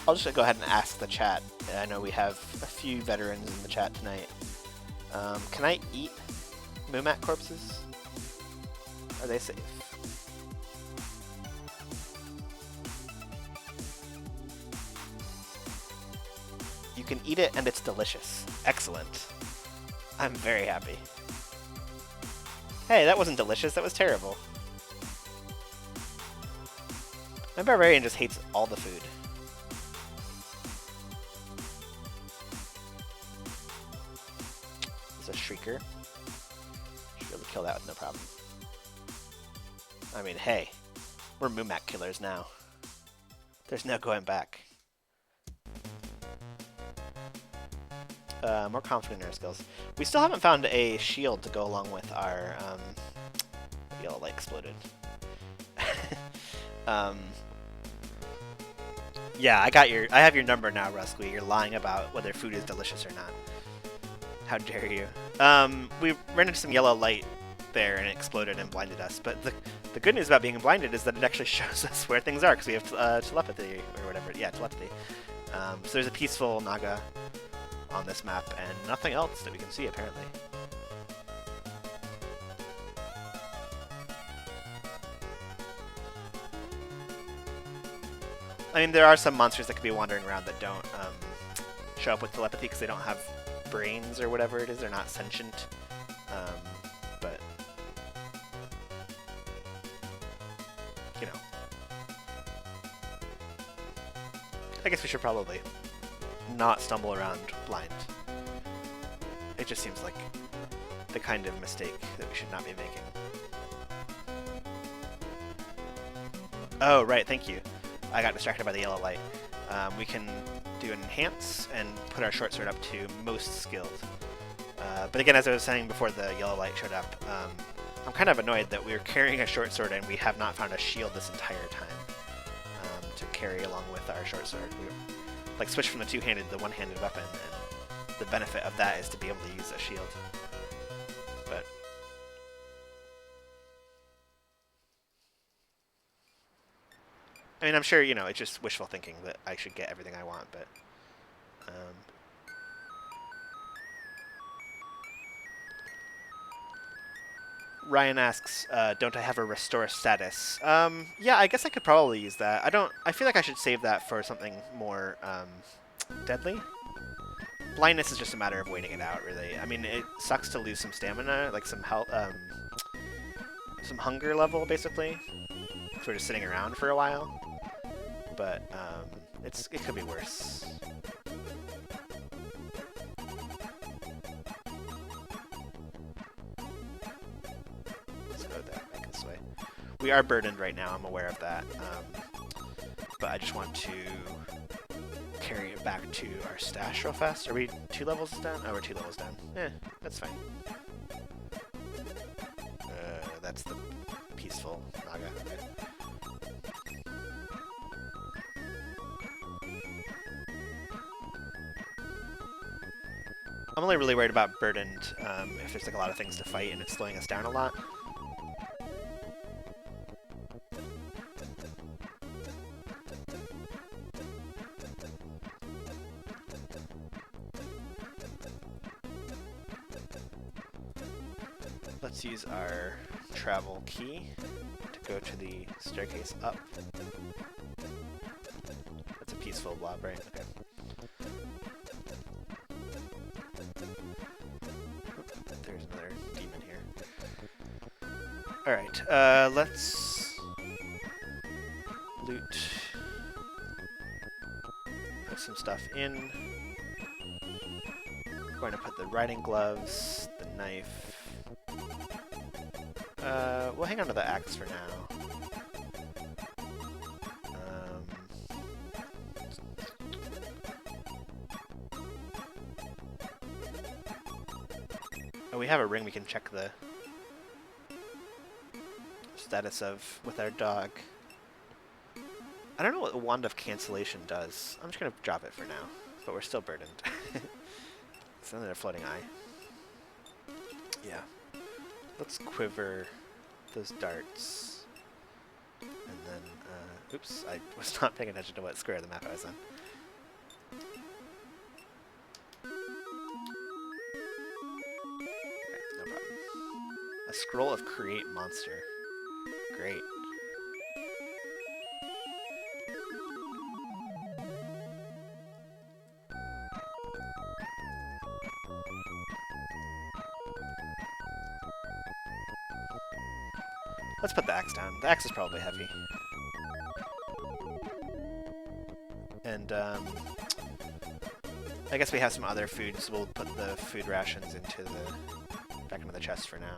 I'll just go ahead and ask the chat. I know we have a few veterans in the chat tonight. Can I eat Mumak corpses? Are they safe? You can eat it and it's delicious. Excellent. I'm very happy. Hey, that wasn't delicious, that was terrible. My barbarian just hates all the food. There's a shrieker. Should be able to kill that with no problem. I mean, hey, we're Mumak killers now. There's no going back. More confident in our skills. We still haven't found a shield to go along with our yellow light exploded. Yeah, I have your number now, Rusky. You're lying about whether food is delicious or not. How dare you? We ran into some yellow light there and it exploded and blinded us. But the good news about being blinded is that it actually shows us where things are because we have telepathy or whatever. Yeah, telepathy. So there's a peaceful Naga on this map and nothing else that we can see apparently. I mean, there are some monsters that could be wandering around that don't show up with telepathy because they don't have brains or whatever it is. They're not sentient. But, you know. I guess we should probably not stumble around blind. It just seems like the kind of mistake that we should not be making. Oh, right, thank you. I got distracted by the yellow light. We can do an enhance and put our short sword up to most skilled. But again, as I was saying before the yellow light showed up, I'm kind of annoyed that we're carrying a short sword and we have not found a shield this entire time to carry along with our short sword. We like switched from the two-handed to the one-handed weapon, and the benefit of that is to be able to use a shield. But I mean, I'm sure, you know, it's just wishful thinking that I should get everything I want, but... Ryan asks, don't I have a restore status? Yeah, I guess I could probably use that. I feel like I should save that for something more, deadly. Blindness is just a matter of waiting it out, really. I mean, it sucks to lose some stamina, like some health, some hunger level, basically. Sort of sitting around for a while. But, it could be worse. We are burdened right now, I'm aware of that. But I just want to carry it back to our stash real fast. Are we 2 levels down? Oh, we're 2 levels down. That's fine. That's the peaceful Naga. Okay. I'm only really worried about burdened if there's like a lot of things to fight and it's slowing us down a lot. Let's use our travel key to go to the staircase up. That's a peaceful blob, right? Okay. Oop, there's another demon here. Alright, let's loot. Put some stuff in. We're going to put the riding gloves, the knife. We'll hang on to the axe for now. Oh, we have a ring we can check the status of with our dog. I don't know what the Wand of Cancellation does. I'm just going to drop it for now, but we're still burdened. It's another floating eye. Yeah. Let's quiver those darts. And then, oops, I was not paying attention to what square of the map I was on. Okay, no problem. A scroll of Create Monster. Great. Let's put the axe down. The axe is probably heavy. And, I guess we have some other food, so we'll put the food rations back into the chest for now.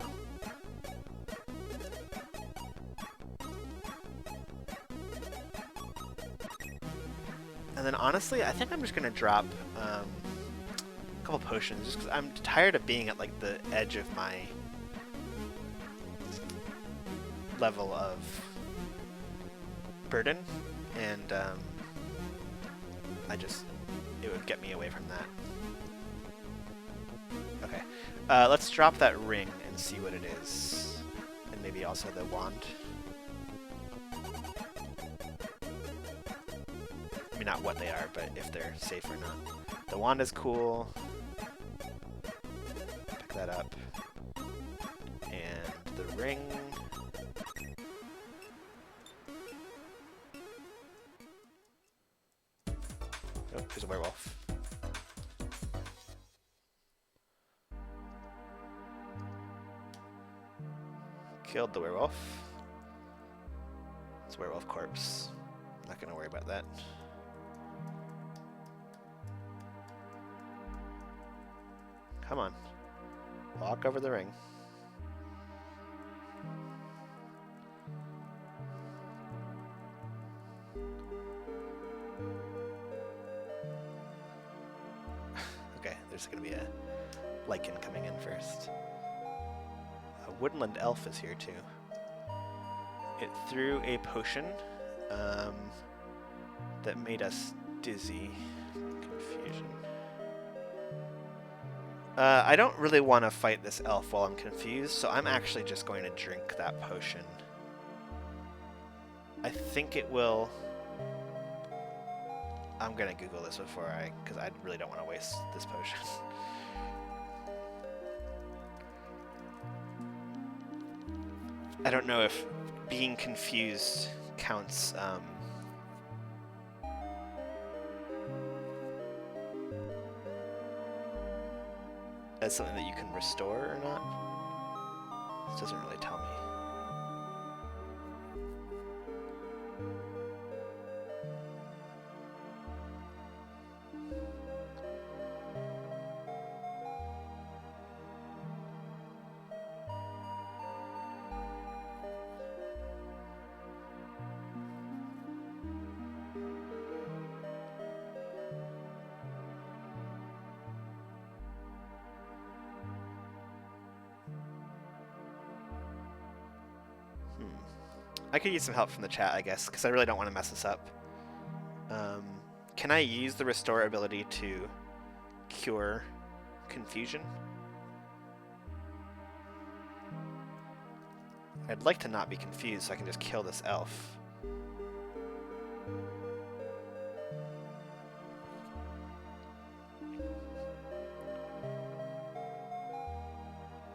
And then honestly, I think I'm just gonna drop, a couple potions, just because I'm tired of being at, like, the edge of my level of burden, and it would get me away from that. Okay, let's drop that ring and see what it is, and maybe also the wand. I mean, not what they are, but if they're safe or not. The wand is cool. Pick that up. And the ring. Oh, there's a werewolf. Killed the werewolf. It's a werewolf corpse. Not gonna worry about that. Come on. Walk over the ring. Okay, there's gonna be a lichen coming in first. A woodland elf is here too. It threw a potion that made us dizzy. Confusion. I don't really want to fight this elf while I'm confused, so I'm actually just going to drink that potion. I think it will I'm gonna Google this because I really don't want to waste this potion. I don't know if being confused counts as something that you can restore or not. This doesn't really tell me. I could use some help from the chat, I guess, because I really don't want to mess this up. Can I use the restore ability to cure confusion? I'd like to not be confused so I can just kill this elf.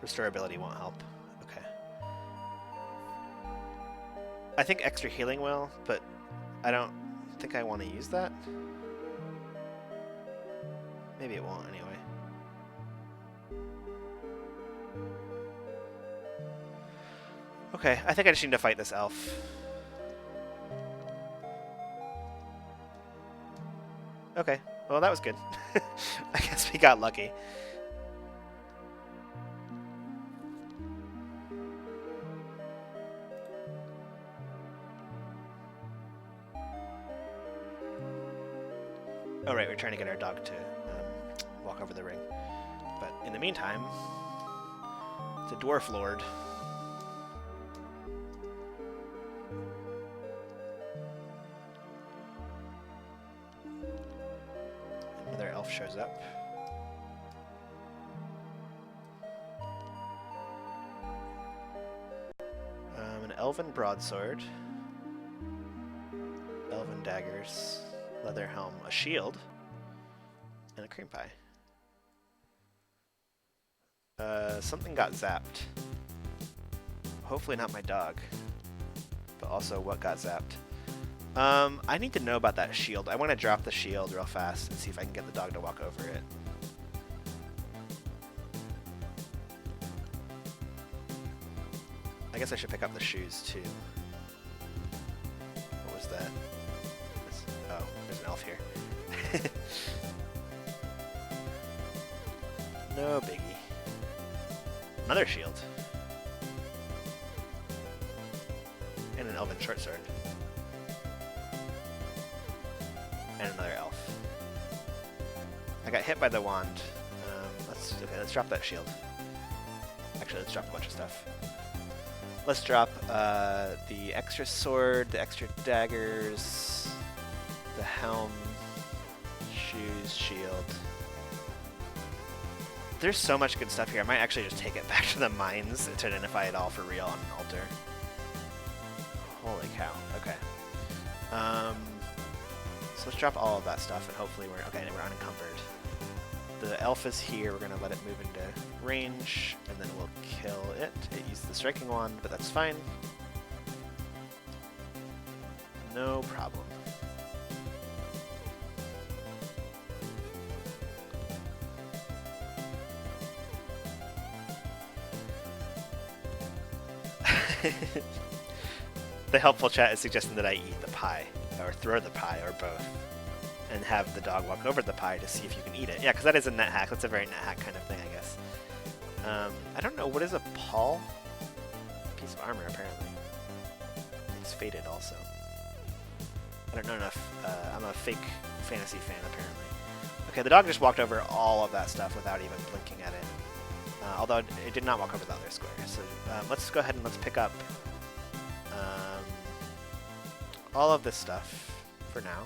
Restore ability won't help. Okay. I think extra healing will, but I don't think I want to use that. Maybe it won't anyway. Okay, I think I just need to fight this elf. Okay, well that was good. I guess we got lucky. Oh right, we're trying to get our dog to walk over the ring. But in the meantime, the dwarf lord. Another elf shows up. An elven broadsword, elven daggers, leather helm, a shield, and a cream pie. Something got zapped. Hopefully not my dog, but also what got zapped. I need to know about that shield. I want to drop the shield real fast and see if I can get the dog to walk over it. I guess I should pick up the shoes too. What was that? Oh, there's an elf here. No biggie. Another shield. And an elven short sword. And another elf. I got hit by the wand. Let's drop that shield. Actually, let's drop a bunch of stuff. Let's drop the extra sword, the extra daggers, the helm, shoes, shield. There's so much good stuff here. I might actually just take it back to the mines to identify it all for real on an altar. Holy cow. Okay. So let's drop all of that stuff and hopefully we're unencumbered. The elf is here. We're going to let it move into range and then we'll kill it. It used the striking wand, but that's fine. No problem. The helpful chat is suggesting that I eat the pie, or throw the pie, or both, and have the dog walk over the pie to see if you can eat it. Yeah, because that is a Nethack. That's a very Nethack kind of thing, I guess. I don't know, what is a pall? A piece of armor, apparently. It's faded, also. I don't know enough. I'm a fake fantasy fan, apparently. Okay, the dog just walked over all of that stuff without even blinking at it. Although it did not walk over the other square. So let's go ahead and let's pick up all of this stuff for now.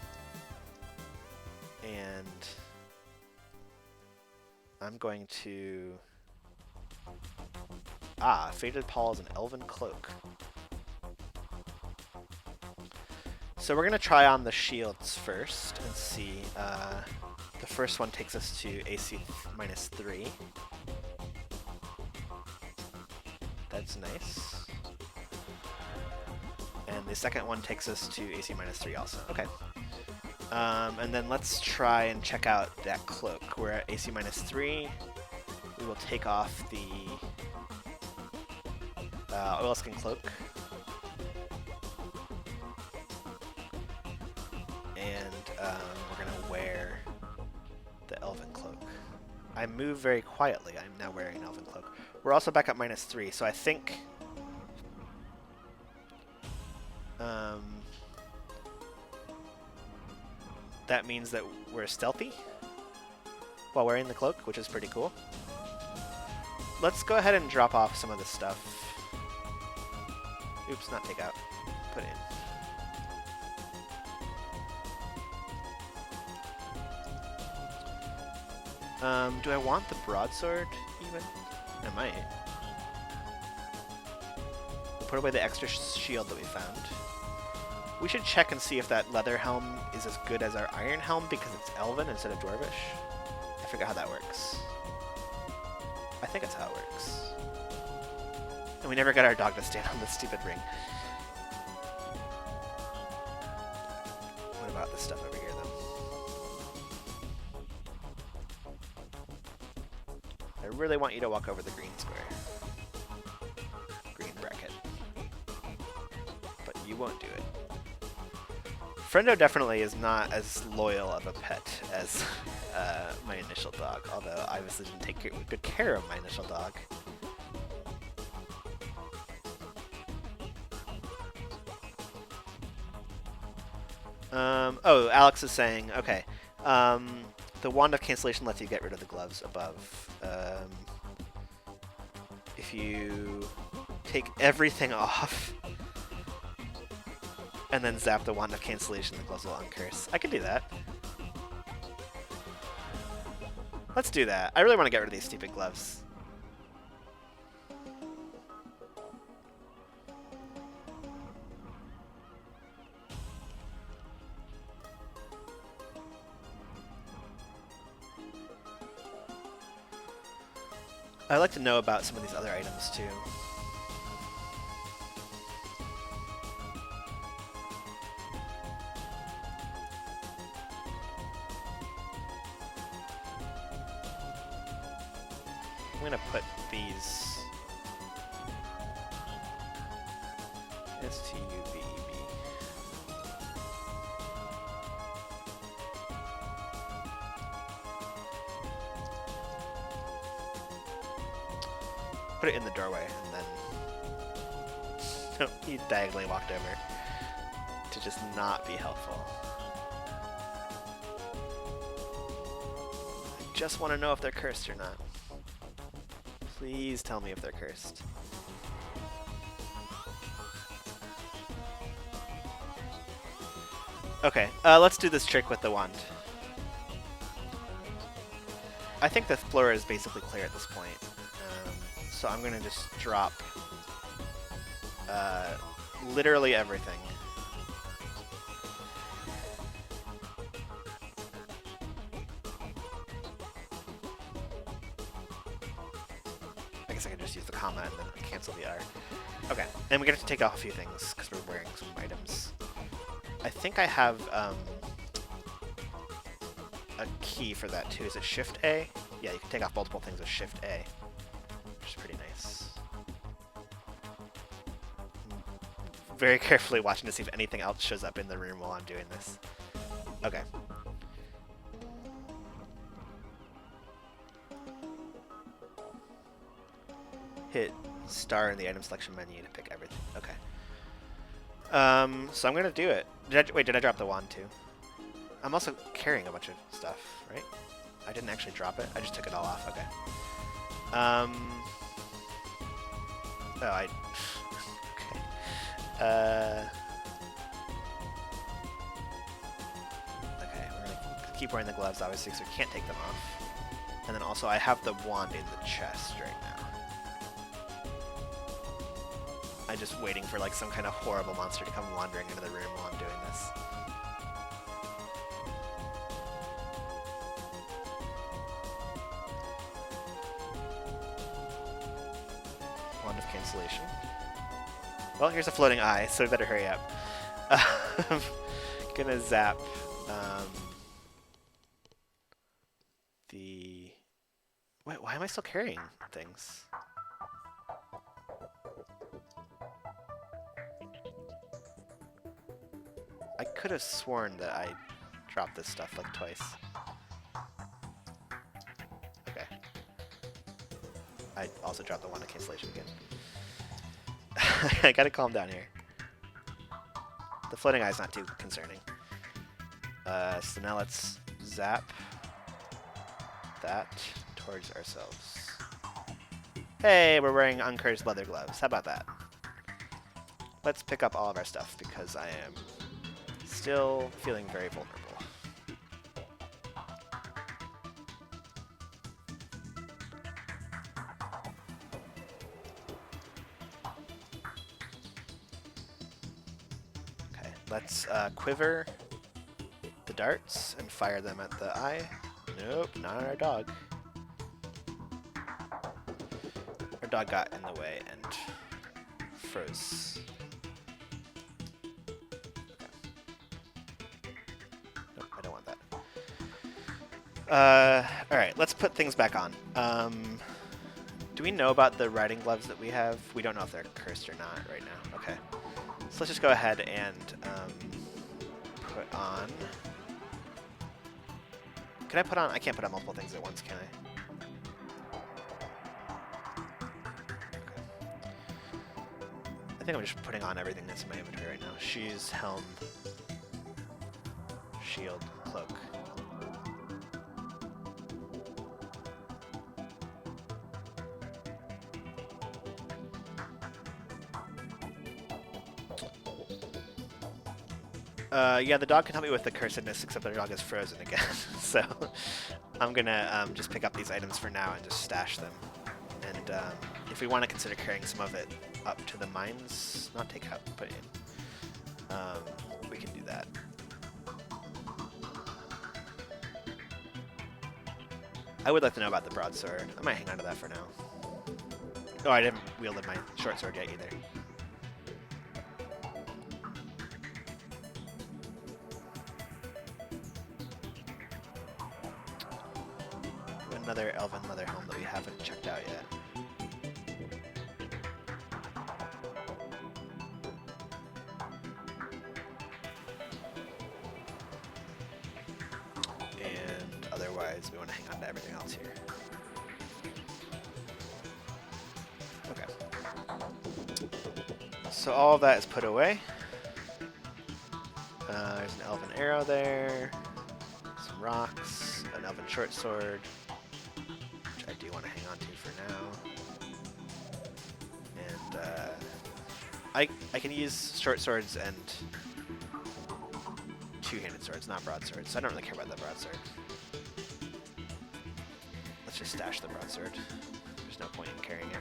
And I'm going to... Faded Pall is an elven cloak. So we're going to try on the shields first and see. The first one takes us to AC -3. That's nice. And the second one takes us to AC -3 also. Okay. And then let's try and check out that cloak. We're at AC -3. We will take off the oilskin cloak. And we're going to wear the elven cloak. I move very quietly. I'm now wearing an elven cloak. We're also back at -3, so I think that means that we're stealthy while wearing the cloak, which is pretty cool. Let's go ahead and drop off some of this stuff. Oops, not take out. Put in. Do I want the broadsword, even? I might. We'll put away the extra shield that we found. We should check and see if that leather helm is as good as our iron helm because it's elven instead of dwarvish. I forget how that works. I think that's how it works. And we never got our dog to stand on this stupid ring. What about this stuff over here, though? I really want you to walk over the green square. Green bracket. But you won't do it. Friendo definitely is not as loyal of a pet as my initial dog, although I obviously didn't take good care of my initial dog. Oh, Alex is saying, okay, the Wand of Cancellation lets you get rid of the gloves above. If you take everything off and then zap the Wand of Cancellation, the gloves will uncurse. I can do that. Let's do that. I really want to get rid of these stupid gloves. I'd like to know about some of these other items too. I'm gonna put these STUVEB. Put it in the doorway, and then he diagonally walked over to just not be helpful. I just want to know if they're cursed or not. Please tell me if they're cursed. Okay, let's do this trick with the wand. I think the floor is basically clear at this point. So I'm going to just drop literally everything. I guess I can just use the comma and then cancel the R. Okay, and we're going to take off a few things because we're wearing some items. I think I have a key for that too. Is it Shift A? Yeah, you can take off multiple things with Shift A. Which is pretty nice. Very carefully watching to see if anything else shows up in the room while I'm doing this. Okay. Hit star in the item selection menu to pick everything. Okay. So I'm gonna do it. Wait, did I drop the wand too? I'm also carrying a bunch of stuff, right? I didn't actually drop it. I just took it all off. Okay. Oh, I... okay. Okay, we're gonna keep wearing the gloves, obviously, so we can't take them off. And then also, I have the wand in the chest right now. I and just waiting for like some kind of horrible monster to come wandering into the room while I'm doing this. Wand of Cancellation. Well, here's a floating eye, so we better hurry up. Gonna zap the... Wait, why am I still carrying things? I could have sworn that I dropped this stuff like twice. Okay. I also dropped the Wand of Cancellation again. I gotta calm down here. The floating eye is not too concerning. So now let's zap that towards ourselves. Hey, we're wearing uncursed leather gloves. How about that? Let's pick up all of our stuff because I am still feeling very vulnerable. Okay, let's quiver the darts and fire them at the eye. Nope, not our dog. Our dog got in the way and froze. Alright, let's put things back on. Do we know about the riding gloves that we have? We don't know if they're cursed or not right now. Okay. So let's just go ahead and put on... Can I put on... I can't put on multiple things at once, can I? Okay. I think I'm just putting on everything that's in my inventory right now. Shoes, helm, shield, cloak. Yeah, the dog can help me with the cursedness, except the dog is frozen again. So I'm gonna just pick up these items for now and just stash them. And if we want to consider carrying some of it up to the mines, not take out, put in, we can do that. I would like to know about the broadsword. I might hang on to that for now. Oh, I didn't wielded my short sword yet either. Another elven leather helm that we haven't checked out yet. And otherwise, we want to hang on to everything else here. Okay. So all of that is put away. There's an elven arrow there, some rocks, an elven short sword. I do want to hang on to for now. And I can use short swords and two-handed swords, not broadswords, so I don't really care about the broadsword. Let's just stash the broadsword. There's no point in carrying it.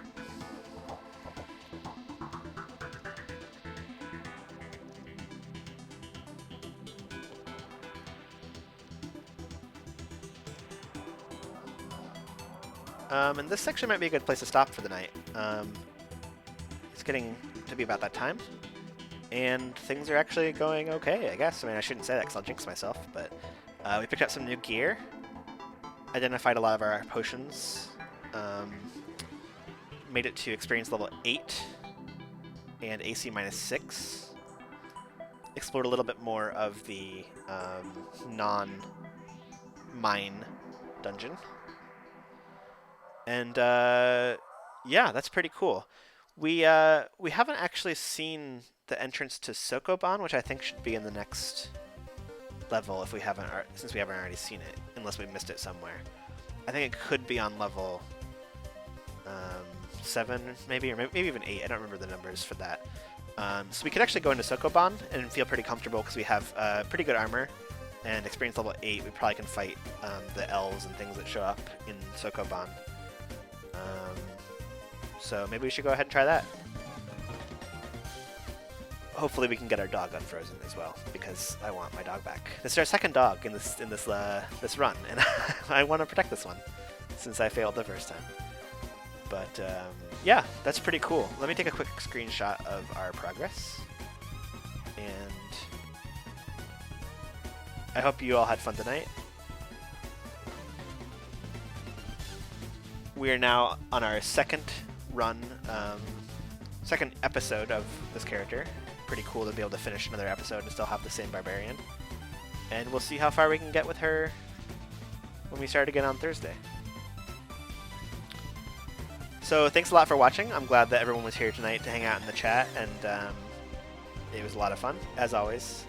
And this section might be a good place to stop for the night. It's getting to be about that time, and things are actually going okay, I guess. I mean, I shouldn't say that because I'll jinx myself, but we picked up some new gear, identified a lot of our potions, made it to experience level 8 and AC -6, explored a little bit more of the non-mine dungeon. And yeah, that's pretty cool. We haven't actually seen the entrance to Sokoban, which I think should be in the next level if we haven't, since we haven't already seen it, unless we missed it somewhere. I think it could be on level 7, maybe, or maybe even 8. I don't remember the numbers for that. So we could actually go into Sokoban and feel pretty comfortable because we have pretty good armor. And experience level 8, we probably can fight the elves and things that show up in Sokoban. So maybe we should go ahead and try that. hopefully we can get our dog unfrozen as well, because I want my dog back. This is our second dog in this run, and I want to protect this one since I failed the first time. But yeah, that's pretty cool. Let me take a quick screenshot of our progress, and I hope you all had fun tonight. We are now on our second run, second episode of this character. Pretty cool to be able to finish another episode and still have the same barbarian. And we'll see how far we can get with her when we start again on Thursday. So thanks a lot for watching. I'm glad that everyone was here tonight to hang out in the chat, and it was a lot of fun, as always.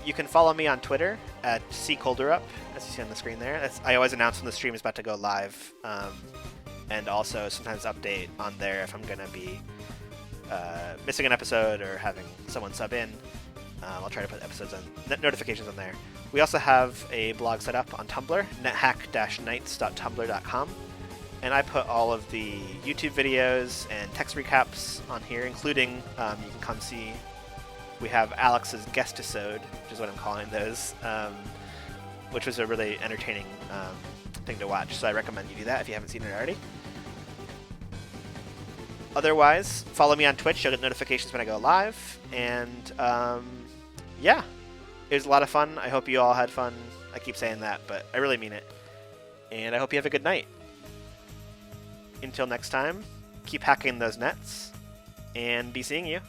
You can follow me on Twitter at @CKolderup, as you see on the screen there. I always announce when the stream is about to go live, and also sometimes update on there if I'm going to be missing an episode or having someone sub in. I'll try to put episodes on notifications on there. We also have a blog set up on Tumblr, nethack-nights.tumblr.com, and I put all of the YouTube videos and text recaps on here, including you can come see. We have Alex's guest-isode, which is what I'm calling those, which was a really entertaining thing to watch, so I recommend you do that if you haven't seen it already. Otherwise, follow me on Twitch. You'll get notifications when I go live, and yeah, it was a lot of fun. I hope you all had fun. I keep saying that, but I really mean it. And I hope you have a good night. Until next time, keep hacking those nets, and be seeing you.